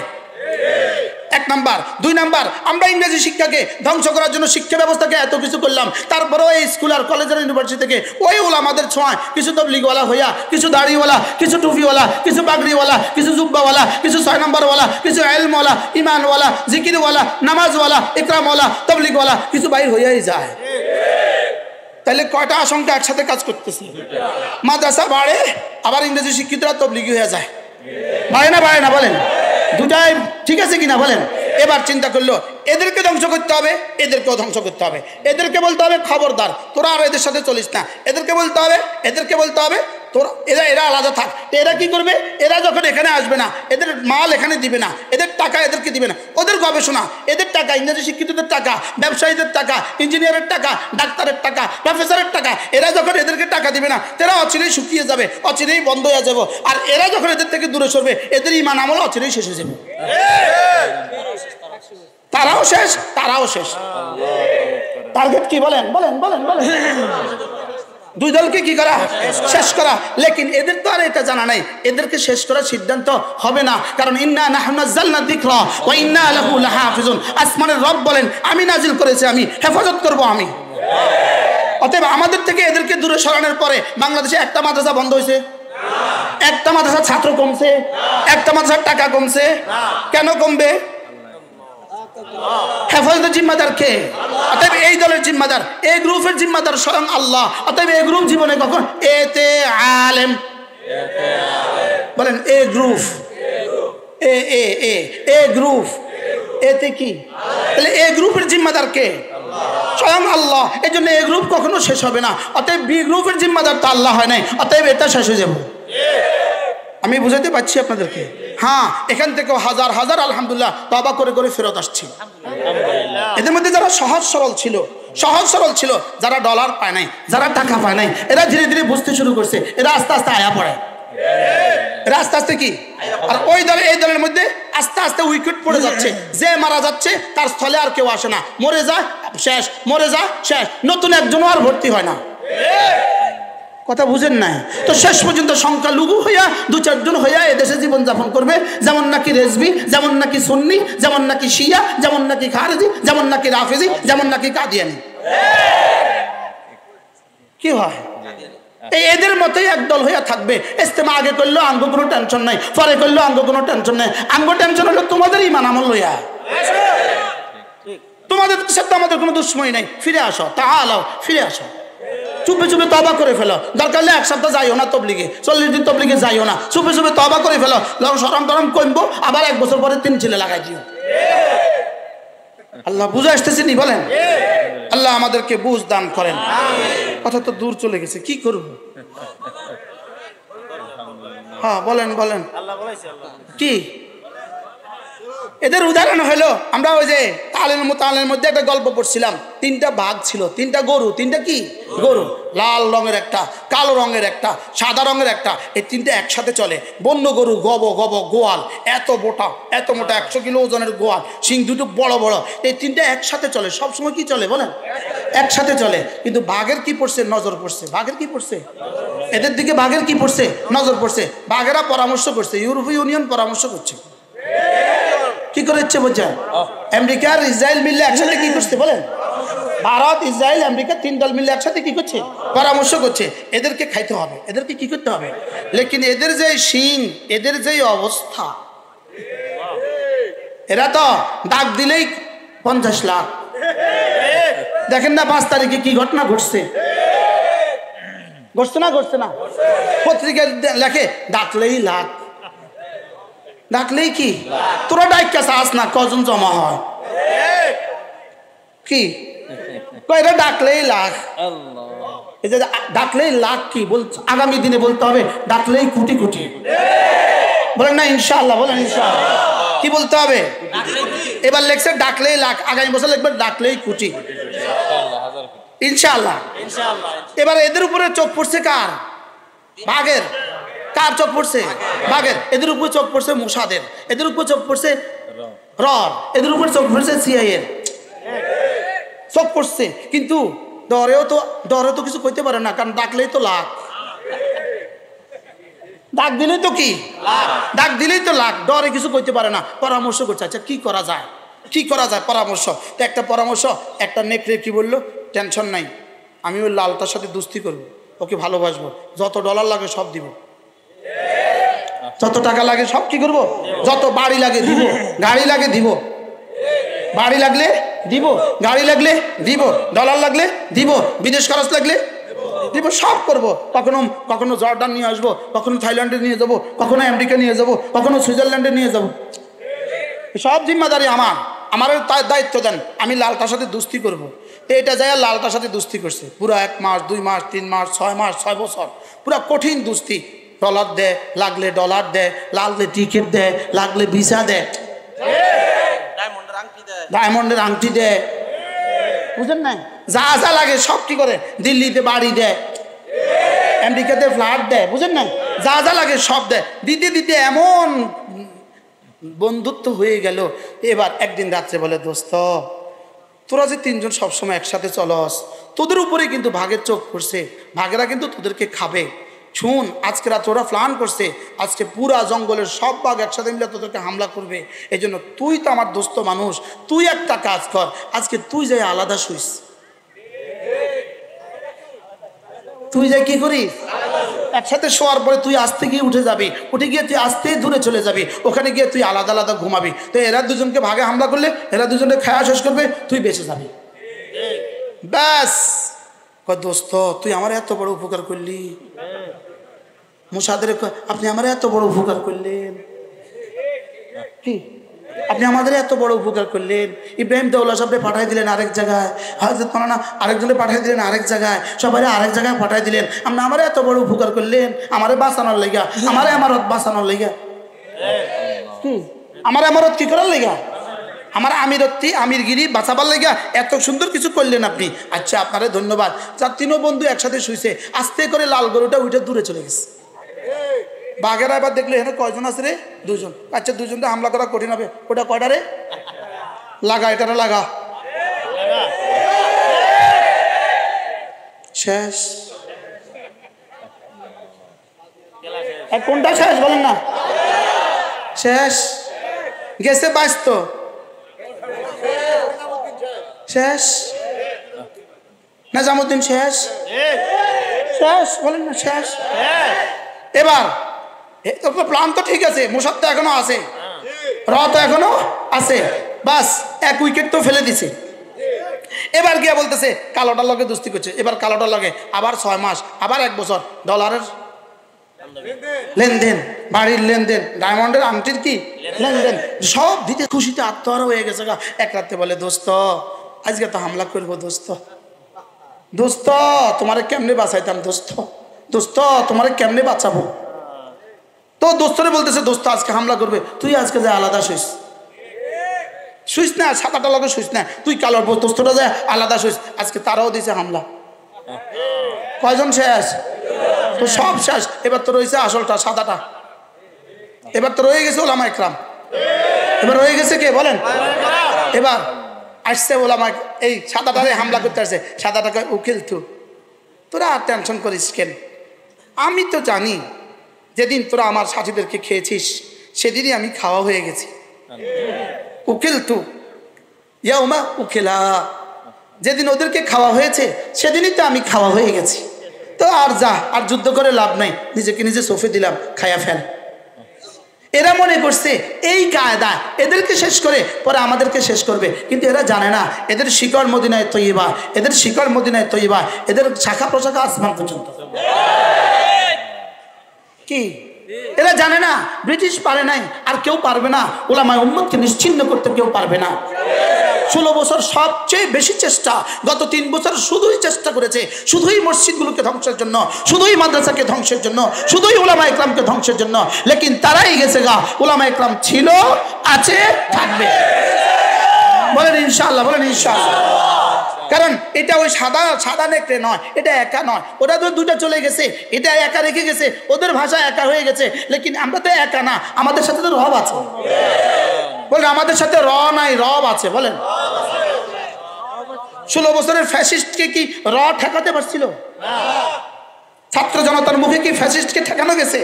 1 নাম্বার। 2 নাম্বার, আমরা ইংরেজি শিক্ষাকে ধ্বংস করার জন্য শিক্ষা ব্যবস্থাকে এত কিছু করলাম, তারপরেও এই স্কুল আর কলেজ আর ইউনিভার্সিটি থেকে ওই ওলামাদের ছোঁয়ায় কিছু তবলিগওয়ালা হইয়া, কিছু দাড়িওয়ালা, কিছু টুপিওয়ালা, কিছু পাগড়িওয়ালা, কিছু জুব্বাওয়ালা, কিছু 6 নম্বরওয়ালা, কিছু ইলমওয়ালা, ইমানওয়ালা, জিকিরওয়ালা, নামাজওয়ালা, ইকরামওয়ালা, তবলিগওয়ালা কিছু বাইর হইয়াই যায়। তাহলে কয়টা আশঙ্কা একসাথে কাজ করতেছে? মাদ্রাসা বাড়ে, আবার ইংরেজি শিক্ষিতরা তবলিগি হয়ে যায়। বাড়ে না বাড়ে না বলেন? দুটাই ঠিক আছে কিনা বলেন? এবার চিন্তা করলো এদেরকে ধ্বংস করতে হবে, এদেরকেও ধ্বংস করতে হবে। এদেরকে বলতে হবে খবরদার তোরা আর এদের সাথে চলিস না। এদেরকে বলতে হবে তোরা এরা আলাদা থাক। এরা কি করবে? এরা যখন এখানে আসবে না, এদের মাল এখানে দিবে না, এদের টাকা এদেরকে দিবে না, ওদের গবেষণা এদের টাকা, ইংরেজি শিক্ষিতদের টাকা, ব্যবসায়ীদের টাকা, ইঞ্জিনিয়ারের টাকা, ডাক্তারের টাকা, প্রফেসরের টাকা, এরা যখন এদেরকে টাকা দিবে না, তারা অচিরেই শুকিয়ে যাবে, অচিরেই বন্ধ হয়ে যাবে। আর এরা যখন এদের থেকে দূরে সরবে, এদের ইমান আমল অচিরেই শেষ হয়ে যাবে। তারাও শেষ, তারাও শেষ। টার্গেট কি বলেন? বলেন বলেন বলেন। 2 দলকে কি করা? শেষ করা। লেকিন এদের তো আর এটা জানা নাই, এদেরকে শেষ করার সিদ্ধান্ত হবে না। কারণ ইন্না নাহনু নাযালনা যিকরা ওয়া ইন্না লাহু লাহাফিজুন। আসমানের রব বলেন আমি নাজিল করেছি, আমি হেফাজত করব আমি। অতএব আমাদের থেকে এদেরকে দূরে সরানোর পরে বাংলাদেশে একটা মাদ্রাসা বন্ধ হয়েছে? একটা মাদ্রাসার ছাত্র কমছে? একটা মাদ্রাসার টাকা কমছে? কেন কমবে? হেফাজতের জিম্মাদার কে? অতএব এই দলের জিম্মাদার, এই গ্রুপের জিম্মাদার স্বয়ং আল্লাহ। অতএব এই গ্রুপ জীবনে কখন এতে আলেম বলেন? এ গ্রুপ, এ এ এ এ গ্রুপ, এতে কি? তাহলে এই গ্রুপের জিম্মাদার কে? স্বয়ং আল্লাহ। এই জন্য এই গ্রুপ কখনো শেষ হবে না। অতএব বি গ্রুপের জিম্মাদার তো আল্লাহ হয় নাই, অতএব এটা শেষ হয়ে যাবে। আমি বুঝাতে পারছি আপনাদেরকে? হ্যাঁ, এখান থেকেও হাজার হাজার আলহামদুলিল্লাহ তওবা করে করে ফেরত আসছি। এদের মধ্যে যারা সহজ সরল ছিল, যারা ডলার পায় নাই, যারা টাকা পায় নাই, এরা ধীরে ধীরে বুঝতে শুরু করছে, এরা আস্তে আস্তে আয়া পড়ে। এরা আস্তে আস্তে কি? আর ওই দলে এই দলের মধ্যে আস্তে আস্তে উইকেট পড়ে যাচ্ছে। যে মারা যাচ্ছে তার স্থলে আর কেউ আসে না, মরে যায় শেষ, মরে যায় শেষ, নতুন একজনও আর ভর্তি হয় না। কথা বুঝেন নাই? তো শেষ পর্যন্ত সংখ্যালঘু হইয়া 2-4 জন হইয়া এদেশে জীবনযাপন করবে, যেমন নাকি রেজবি, যেমন নাকি সুন্নি, যেমন নাকি শিয়া, যেমন নাকি খারেজি, যেমন নাকি রাফেজি, যেমন নাকি কাদিয়ানি। কি হয়? এদের মতোই একদল হইয়া থাকবে। ইস্তেমা আগে করলেও আঙ্গ কোনো টেনশন নাই, পরে করলেও আঙ্গ কোনো টেনশন নাই। আঙ্গ টেনশন হলো তোমাদের ইমান আমল লইয়া। তোমাদের সাথে আমাদের কোনো দুশ্মনী নাই। ফিরে আসো, তাআলাও, ফিরে আসো। চুপে চুপে তওবা করে ফেলো। দরকার হলে এক সপ্তাহ যাইও না তবলিগে, 40 দিন তবলিগে যাইও না। চুপে চুপে তওবা করে ফেলো। শরম টরম কমবো, আবার 1 বছর পরে 3 ছেলে লাগাই দিও। আল্লাহ বুঝে আসতেছে নি বলেন? আল্লাহ আমাদেরকে বুঝ দান করেন। কথা তো দূর চলে গেছে, কি করব? হ্যাঁ বলেন বলেন কি? এদের উদাহরণ হলো, আমরা ওই যে তালের মধ্যে একটা গল্প পড়ছিলাম। 3টা বাঘ ছিল, 3টা গরু। 3টা কি গরু? লাল রঙের একটা, কালো রঙের একটা, সাদা রঙের একটা। এই 3টা একসাথে চলে। বন্য গরু গব গব গোয়াল, এত মোটা 100 কিলো ওজনের গোয়াল, শিং দুটো বড় বড়। এই 3টা একসাথে চলে, সবসময় কি চলে বলেন? একসাথে চলে। কিন্তু বাঘের কি পড়ছে? নজর পড়ছে। বাঘের কি পড়ছে? এদের দিকে বাঘের কি পড়ছে? নজর পড়ছে। বাঘেরা পরামর্শ করছে, ইউরোপীয় ইউনিয়ন পরামর্শ করছে। কি করে ইচ্ছে বোঝা? আমেরিকা আর ইসরায়েল মিলে একসাথে কি করছে বলেন? ভারত, ইসরায়েল, আমেরিকা 3 দল মিলে একসাথে কি করছে? পরামর্শ করছে। এদেরকে খাইতে হবে, এদেরকে কি করতে হবে। লেকিন এদের যে শিং, এদের যে অবস্থা, এরা তো ডাক দিলেই 50 লাখ। দেখেন না 5 তারিখে কি ঘটনা ঘটছে? ঘটছে না? ঘটছে না? পত্রিকায় লেখে ডাকলেই লাখ। ডাকলেই কি? তোরা ডাইকা চাস না, কজন জমা হয়? কি কয়টা ডাকলেই লাখ? এই যে ডাকলেই লাখ কি বলছে? আগামী দিনে বলতে হবে ডাকলেই কোটি কোটি। বলেন না ইনশাআল্লাহ? বলেন ইনশাআল্লাহ। কি বলতে হবে? এবার লেখছে ডাকলেই লাখ, আগামী বছর লিখবে ডাকলেই কোটি ইনশাআল্লাহ। এবার এদের উপরে চোখ পড়ছে কার? বাঘের। কার চোখ পড়ছে? বাঘের। এদের উপর চোখ পড়ছে মোসাদের, এদের উপর চোখ পড়ছে রর, এদের উপর চোখ পড়ছে সিআইএর চোখ পড়ছে। কিন্তু ডরেও তো কিছু কইতে পারে না, কারণ ডাকলেই তো লাখ। ডাক দিলেই তো কি? ডাক দিলেই তো লাখ। ডরে কিছু কইতে পারে না, পরামর্শ করছে। আচ্ছা কি করা যায়? কি করা যায়? পরামর্শ। তো একটা পরামর্শ, একটা নেকড়ে কি বললো? টেনশন নাই, আমি ওই লালটার সাথে দুস্তি করবো, ওকে ভালোবাসবো, যত ডলার লাগে সব দিব, যত টাকা লাগে সব কি করবো, যত বাড়ি লাগে দিব, গাড়ি লাগে দিব, বাড়ি লাগলে দিব, গাড়ি লাগলে দিব, ডলার লাগলে দিব, বিদেশ খরচ লাগলে দিব, সব করবো। কখনো জর্ডান নিয়ে আসবো, কখনো থাইল্যান্ডে নিয়ে যাবো, কখনো আমেরিকা নিয়ে যাবো, কখনো সুইজারল্যান্ডে নিয়ে যাবো। সব জিম্মাদারি আমার দায়িত্ব দেন। আমি লালটার সাথে দুস্তি করবো। তো এটা যায় লালটার সাথে দুস্তি করছে পুরো 1 মাস 2 মাস 3 মাস 6 মাস 6 বছর, পুরো কঠিন দুস্তি। ডলার দেয়, লাগলে ডলার দেয়, লাগলে টিকিট দেয়, লাগলে ভিসা দেয়, ডায়মন্ডের আংটি দেয়, বুঝেন না? যা যা লাগে সব কি করে, দিল্লিতে বাড়ি দেয়, আমেরিকাতে ফ্ল্যাট দেয়, বুঝেন না? যা যা লাগে সব দেয়। দিতে দিতে এমন বন্ধুত্ব হয়ে গেল। এবার একদিন রাত্রে বলে, দোস্ত তোরা যে 3 জন সবসময় একসাথে চলস, তোদের উপরে কিন্তু ভাগের চোখ পড়ছে, ভাগেরা কিন্তু তোদেরকে খাবে। শুন, আজকে রাত ওরা প্ল্যান করছে, আজকে পুরা জঙ্গলের সব বাঘ একসাথে মিলে তোদেরকে হামলা করবে। এই জন্য তুই তো আমার দোস্ত মানুষ, তুই একটা কাজ কর, আজকে তুই যাই আলাদা শুইস। তুই যাই কি করিস? একসাথে শোয়ার পরে তুই আস্তে গিয়ে উঠে যাবি, উঠে গিয়ে তুই আস্তে দূরে চলে যাবি, ওখানে গিয়ে তুই আলাদা আলাদা ঘুমাবি। তো এরা দুজনকে ভাগে হামলা করলে এরা দুজনকে খাওয়া শেষ করবে, তুই বেঁচে যাবি। ব্যাস। দোস্ত তুই আমার এত বড় উপকার করলি, মুসাদের আপনি আমার এত বড় উপকার করলেন, কি আপনি আমাদের এত বড় উপকার করলেন। ইব্রাহিম দেওলা সাহেবকে পাঠাই দিলেন আরেক জায়গায়, হযরত মাওলানা আরেকজনে পাঠাই দিলেন আরেক জায়গায়, সবাই আরেক জায়গায় পাঠাই দিলেন। আপনি আমার এত বড় উপকার করলেন, আমারে বাঁচানোর লেগা, আমার আমারত বাঁচানোর লেগা। কি আমার আমারত কি করার লেগা? আমার আমিরগিরি বাঁচাবার লেগা এত সুন্দর কিছু করলেন আপনি। আচ্ছা আপনারে ধন্যবাদ। 3 বন্ধু একসাথে শুইছে, আস্তে করে লাল গরুটা উঠে দূরে চলে গেছে। বাঘেরা এবার দেখলো এখানে কয়জন আছে রে? 2 জন। আচ্ছা 2 জনটা হামলা করা কঠিন হবে, ওটা কয়টা রে? লাগা, এটা লাগা, শেষ। কোনটা শেষ বলেন না? শেষ গেছে 22 তো শেষ, নিজামুদ্দিন শেষ, শেষ বলেন না শেষ। এবার প্ল্যান তো ঠিক আছে, মুসাদ তো এখনো আছে, র তো এখনো আছে, বাস 1 উইকেট তো ফেলে দিছে। এবার গিয়া বলতেছে কালোটার লগে দোস্তি করছে, এবার কালোটার লগে আবার 6 মাস, আবার 1 বছর ডলারের লেনদেন, বাড়ির লেনদেন, ডায়মন্ডের আংটির কি লেনদেন, সব দিতে খুশিতে আত্মহারা হয়ে গেছে। এক রাতে বলে দোস্ত আজকে তো হামলা করবো, দোস্ত দোস্ত তোমারে কেমনে বাঁচাইতাম, দোস্ত দোস্ত তোমারে কেমনে বাঁচাবো। তো দোস্তরে বলতেছে দোস্ত আজকে হামলা করবে, তুই আজকে যা আলাদা শুইস না, 7-8 লগে শুইস না, তুই কালোর দোস্তটা যা আলাদা শুইস। আজকে তারাও দিছে হামলা, কয়জন শেষ? তো সব শেষ। এবার তো রয়েছে আসলটা, সাদাটা। এবার তো রয়ে গেছে ওলামা ইকরাম, এবার রয়ে গেছে কে বলেন? এবার আসছে ওলামা, এই সাদাটারে হামলা করতে আসছে। সাদাটাকে উকিল তোরা আর টেনশন করিস কেন, আমি তো জানি যেদিন তোরা আমার সাথীদেরকে খেয়েছিস সেদিনই আমি খাওয়া হয়ে গেছি। উকিল ইয়াউমা উকিলা, যেদিন ওদেরকে খাওয়া হয়েছে সেদিনই তো আমি খাওয়া হয়ে গেছি। তো আর যা, আর যুদ্ধ করে লাভ নাই, নিজেকে নিজে সফে দিলাম, খায়া ফেল। এরা মনে করছে এই কায়দা এদেরকে শেষ করে পরে আমাদেরকে শেষ করবে, কিন্তু এরা জানে না এদের শিকড় মদিনায় তৈয়বা, এদের শিকড় মদিনায় তৈয়বা, এদের শাখা প্রশাখা আসমান পর্যন্ত। কি এরা জানে না ব্রিটিশ পারে নাই, আর কেউ পারবে না, উলামায়ে উম্মতকে নিশ্চিহ্ন করতে কেউ পারবে না। 16 বছর সবচেয়ে বেশি চেষ্টা, গত 3 বছর শুধুই চেষ্টা করেছে, শুধুই মসজিদগুলোকে ধ্বংসের জন্য, শুধুই মাদ্রাসাকে ধ্বংসের জন্য, শুধুই উলামায়ে ইকরামকে ধ্বংসের জন্য। লেকিন তারাই গেছে গা, উলামায়ে ইকরাম ছিল, আছে, থাকবে। বলেন ইনশাআল্লাহ, বলেন ইনশাআল্লাহ। কারণ এটা ওই সাদা নেকড়ে নয়, এটা একা নয়, ওরা তো 2টা চলে গেছে, এটা একা রেখে গেছে, ওদের ভাষা একা হয়ে গেছে। লেকিন আমরা তো একা না, আমাদের সাথে তো রব আছে। বলেন আমাদের সাথে নাই, রব আছে। বলেন 16 বছরের ফ্যাসিস্টকে কি ঠেকাতে পারছিল? ছাত্র জনতার মুখে কি ফ্যাসিস্টকে ঠেকানো গেছে?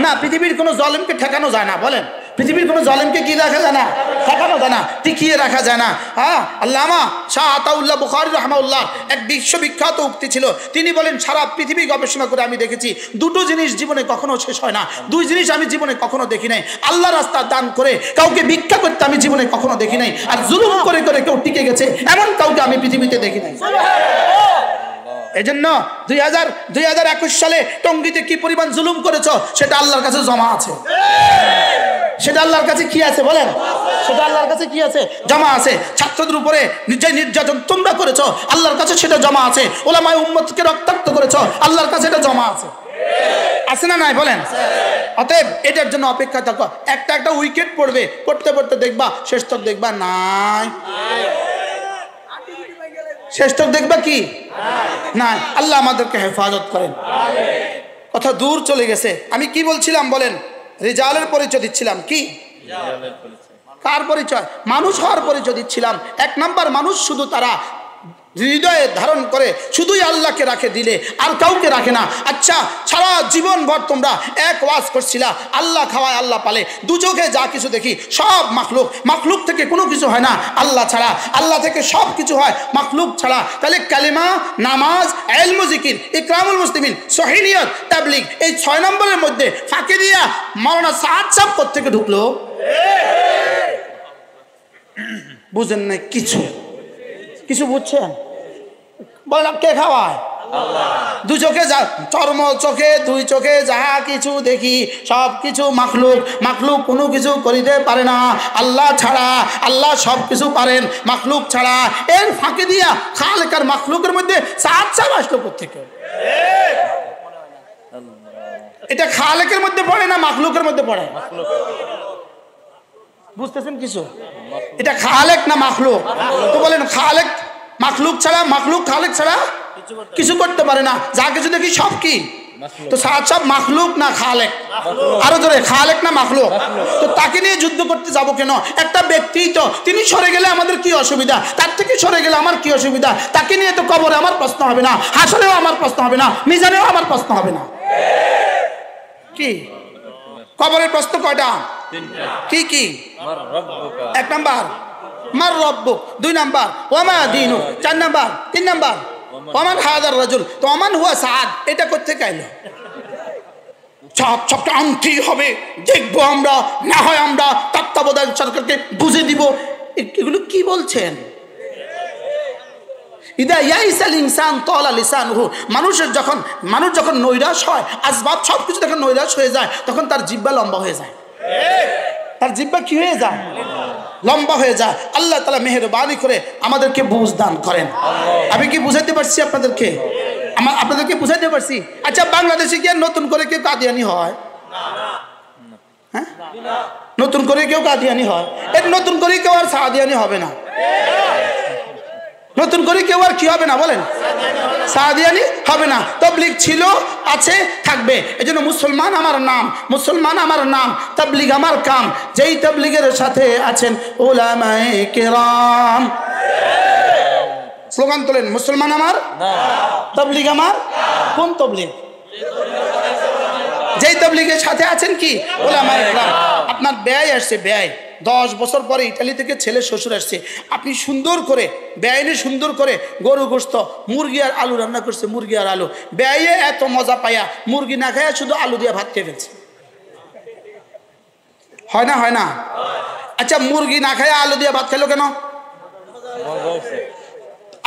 না। পৃথিবীর কোনো জালেমকে ঠেকানো যায় না। বলেন পৃথিবীর কোনো জালেমকে কি রাখা যায় না? ঠেকানো যায় না, টিকিয়ে রাখা যায় না। হ্যাঁ, আল্লামা শাহ আতাউল্লাহ বুখারী রাহমাহুল্লাহ এক বিশ্ববিখ্যাত উক্তি ছিল। তিনি বলেন সারা পৃথিবী গবেষণা করে আমি দেখেছি 2টো জিনিস জীবনে কখনো শেষ হয় না, 2 জিনিস আমি জীবনে কখনো দেখি নাই। আল্লাহ রাস্তা দান করে কাউকে ভিক্ষা করতে আমি জীবনে কখনো দেখি নাই, আর জুলুম করে করে কেউ টিকে গেছে এমন কাউকে আমি পৃথিবীতে দেখি নাই। এজন্য 2021 সালে টঙ্গীতে কি পরিমাণ জুলুম করেছো সেটা আল্লাহর কাছে জমা আছে। সেটা আল্লাহর কাছে কি আছে? বলেন সেটা আল্লাহর কাছে কি আছে? জমা আছে। ছাত্রদের উপরে যে নির্যাতন তোমরা করেছো আল্লাহর কাছে সেটা জমা আছে। উলামায়ে উম্মতকে রক্তাক্ত করেছো আল্লাহর কাছে এটা জমা আছে। আছে না নাই? বলেন। অতএব এটার জন্য অপেক্ষা থাকো, একটা উইকেট পড়বে, পড়তে পড়তে দেখবা শেষ তক দেখবা নাই, শেষ তক দেখবা কি না। আল্লাহ আমাদেরকে হেফাজত করেন। কথা দূর চলে গেছে। আমি কি বলছিলাম বলেন? রিজালের পরিচয় দিচ্ছিলাম। কি কার পরিচয়? মানুষ হওয়ার পরিচয় দিচ্ছিলাম। 1 নাম্বার মানুষ শুধু তারা হৃদয়ে ধারণ করে শুধুই আল্লাহকে রাখে, দিলে আর কাউকে রাখে না। আচ্ছা, সারা জীবন ভর তোমরা এক ওয়াজ করছিলা আল্লাহ খাওয়ায় আল্লাহ পালে, 2 চোখে যা কিছু দেখি সব মাখলুক, মাখলুক থেকে কোনো কিছু হয় না আল্লাহ ছাড়া, আল্লাহ থেকে সব কিছু হয় মাখলুক ছাড়া। তাহলে কালিমা, নামাজ, ইলম, জিকির, ইকরামুল মুসলিমিন, সহিহ নিয়ত, তাবলীগ, এই 6 নম্বরের মধ্যে ফাঁকে দিয়া মাওলানা সাদ সাহেব কোত্থেকে ঢুকলো? বুঝেন না কিছু বুঝছেন? বলেন কে খাওয়ায়? আল্লাহ। 2 চোখে যা, চর্ম চোখে 2 চোখে যা কিছু দেখি সব কিছু মাখলুক, মাখলুক কোনো কিছু করিতে পারে না আল্লাহ ছাড়া। আল্লাহ সব কিছু পারেন মাখলুক ছাড়া। এর ফাঁকে দিয়া খালেক আর মাখলুকের মধ্যে সাত আসলো কোত্থেকে? এটা খালেকের মধ্যে পড়ে না মাখলুকের মধ্যে পড়ে? বুঝতেছেন কিছু? এটা খালেক না মাখলুক? তো বলেন খালেক মাখলুক ছাড়া, মাখলুক খালেক ছাড়া কিছু করতে পারে না। যা কিছু দেখি সব কি? তো সব মাখলুক না খালেক? আরো জোরে, খালেক না মাখলুক? তো তাকে নিয়ে যুদ্ধ করতে যাব কেন? একটা ব্যক্তি তো, তিনি সরে গেলে আমাদের কি অসুবিধা? তার থেকে সরে গেলে আমার কি অসুবিধা? তাকে নিয়ে তো কবরে আমার প্রশ্ন হবে না, হাসরেও আমার প্রশ্ন হবে না, মিজানেও আমার প্রশ্ন হবে না। কি কবরের প্রশ্ন কয়টা? কি কি? 1 নাম্বার মার রব্বুক, 2 নাম্বার ওয়ামা দীনুক, 4 নাম্বার, 3 নাম্বার ওমান হাদার রাজুল, তো ওমান হুয়া সাদ, এটা করতে চাইলো সবটা আনতেই হবে, দেখবো আমরা, না হয় আমরা তত্ত্বাবধায়ক সরকারকে বুঝে দিব। এগুলো কি বলছেন? মানুষ যখন নৈরাশ হয়, আসবাব সবকিছু যখন নৈরাশ হয়ে যায়, তখন তার জিহ্বা লম্বা হয়ে যায়। তার জিহ্বা কি হয়ে যায়? লম্বা হয়ে যায়। আল্লাহ তাআলা মেহেরবানি করে আমাদেরকে বুঝ দান করেন। আমি কি বুঝাইতে পারছি আপনাদেরকে? আপনাদেরকে বুঝাইতে পারছি? আচ্ছা, বাংলাদেশে কি আর নতুন করে কেউ কাদিয়ানি হয়? হ্যাঁ, নতুন করে কেউ কাদিয়ানি হয়? এর নতুন করে কেউ আর সাদিয়ানি হবে না। নতুন করে কেউ আর কি হবে না বলেন? সাদিয়ানি হবে না। তাবলীগ ছিল, আছে, থাকবে। এজন্য মুসলমান আমার নাম, মুসলমান আমার নাম, তাবলীগ আমার কাম। যেই তাবলীগের সাথে আছেন উলামায়ে কেরাম, স্লোগান তোলেন, মুসলমান আমার তাবলীগ আমার। কোন তাবলীগ? যেই তাবলীগের সাথে আছেন কি উলামায়ে কেরাম। আপনার ব্যয় আসছে, ব্যয় 10 বছর পরে ইতালি থেকে ছেলে শ্বশুর আসছে, আপনি সুন্দর করে ব্যয়নে সুন্দর করে গরু গোশত, মুরগি আর আলু রান্না করছে, মুরগি আর আলু। ব্যয়ে এত মজা পায়া মুরগি না খায়া শুধু আলু দিয়ে ভাত খেয়ে ফেলছে। হয় না? হয় না? আচ্ছা, মুরগি না খায়া আলু দিয়ে ভাত খেলো কেন?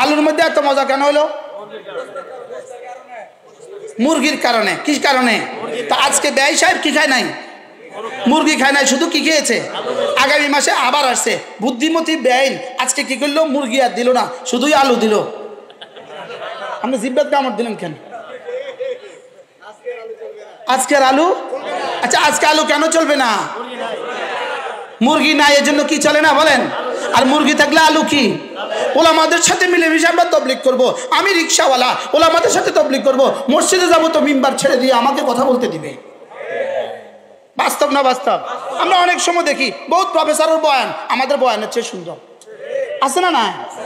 আলুর মধ্যে এত মজা কেন হলো? মুরগির কারণে। কি কারণে? তা আজকে ব্যয় সাহেব কি খায় নাই? মুরগি খায় নাই, শুধু কি খেয়েছে? আগামী মাসে আবার আসছে বুদ্ধিমতী ব্যয়, আজকে কি করলো? মুরগি আর দিল না, শুধুই আলু দিল। আপনি জিব্বাত কামড় দিলেন কেন? আজকে আর আলু? আচ্ছা, আজকে আলু কেন চলবে না? মুরগি নাই, এর জন্য কি চলে না বলেন? আর মুরগি থাকলে আলু কি? ওলামাদের সাথে মিলেমিশে আমরা তাবলীগ করব। আমি রিকশাওয়ালা, ওলামাদের সাথে তাবলীগ করব। মসজিদে যাব তো মিম্বার ছেড়ে দিয়ে আমাকে কথা বলতে দিবে। বাস্তব না বাস্তব? আমরা অনেক সময় দেখি বহুত প্রফেসরের বয়ান আমাদের বয়ানের চেয়ে সুন্দর, আছে না? না,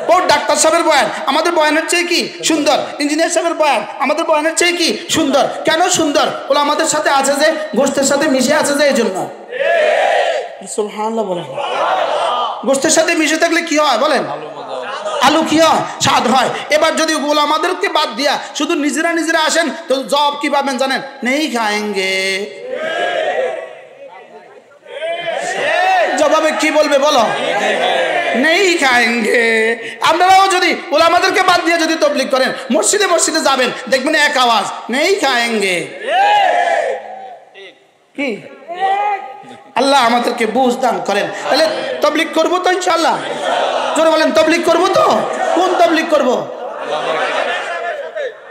বহুত ডাক্তার সাহেবের বয়ান আমাদের বয়ানের চেয়ে কি সুন্দর, ইঞ্জিনিয়ার সাহেবের বয়ান আমাদের বয়ানের চেয়ে কি সুন্দর। কেন সুন্দর? ওরা আমাদের সাথে আছে যে, গোষ্ঠের সাথে মিশে আছে যে, এই জন্য। সুবহানাল্লাহ বলেন। গোষ্ঠের সাথে মিশে থাকলে কি হয় বলেন? আলু কি হয়? স্বাদ হয়। এবার যদি ওগুলো আমাদেরকে বাদ দিয়া শুধু নিজেরা নিজেরা আসেন, তো জব কি পাবেন জানেন? নেই খাएंगे। জবাবে কি বলবে বলো? নেই খাएंगे। আপনারাও যদি ওলামাদেরকে বাদ দিয়ে যদি তাবলীগ করেন, মসজিদে মসজিদে যাবেন, দেখবেন এক আওয়াজ, নেই খাएंगे। কি? আল্লাহ আমাদেরকে বুঝ দান করেন। তাহলে তাবলীগ করবো তো ইনশাআল্লাহ? জোরে বলেন, তাবলীগ করবো তো? কোন তাবলীগ করবো?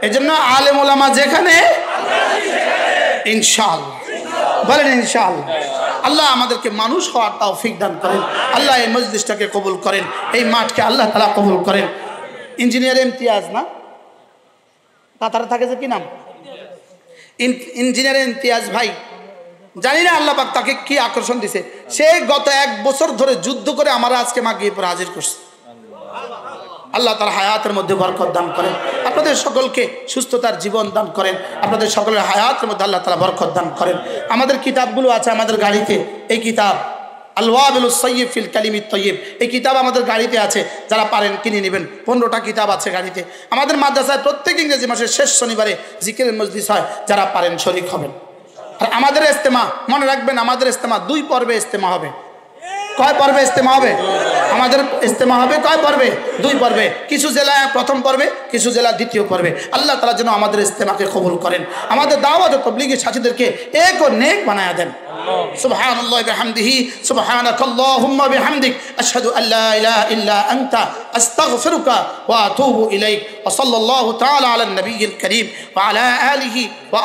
এজন্য আলেম ওলামা যেখানে, ইনশাআল্লাহ বলেন ইনশাআল্লাহ। আল্লাহ আমাদেরকে মানুষ হওয়ার তৌফিক দান করেন। আল্লাহ এই মজলিসটাকে কবুল করেন, এই মাঠকে আল্লাহ তাআলা কবুল করেন। ইঞ্জিনিয়ার ইমতিয়াজ না, কাতারে থাকে যে কি নাম? ইঞ্জিনিয়ার ইমতিয়াজ ভাই, জানি না আল্লাহ পাক তাকে কি আকর্ষণ দিছে, সে গত 1 বছর ধরে যুদ্ধ করে আমরা আজকে মাগরিবে হাজির করছে। আল্লাহ তার হায়াতের মধ্যে বরকত দান করেন, আপনাদের সকলকে সুস্থতার জীবন দান করেন, আপনাদের সকলের হায়াতের মধ্যে আল্লাহ তাআলা বরকত দান করেন। আমাদের কিতাবগুলো আছে আমাদের গাড়িতে, এই কিতাব আল ওয়াবিলুস সাইয়্যিব ফিল কালিমিত তাইয়্যিব, এই কিতাব আমাদের গাড়িতে আছে, যারা পারেন কিনে নেবেন। 15টা কিতাব আছে গাড়িতে। আমাদের মাদ্রাসায় প্রত্যেক ইংরেজি মাসের শেষ শনিবারে জিকিরের মজলিস হয়, যারা পারেন শরীক হবেন। আর আমাদের ইজতেমা মনে রাখবেন, আমাদের ইজতেমা 2 পর্বে ইজতেমা হবে। কয় পর্বে ইজতেমা হবে? আমাদের ইজতেমা হবে কয় পর্বে? 2 পর্বে। কিছু জেলা প্রথম পর্বে, কিছু জেলা দ্বিতীয় পর্বে। আল্লাহ তাআলা যেন আমাদের ইজতেমাকে কবুল করেন, আমাদের দাওয়াত ও তাবলীগের সাথীদেরকে এক ও নেক বানায়া দেন। সুবহানাল্লাহি বিহামদিহি, সুবহানাকাল্লাহুম্মা বিহামদিক, আশহাদু আল্লা ইলাহা ইল্লা আনতা, আস্তাগফিরুকা ওয়া আতুবু ইলাইক। ওয়া সাল্লাল্লাহু তাআলা আলা নবিয়্যিল কারীম ওয়া আলা আলিহি ওয়া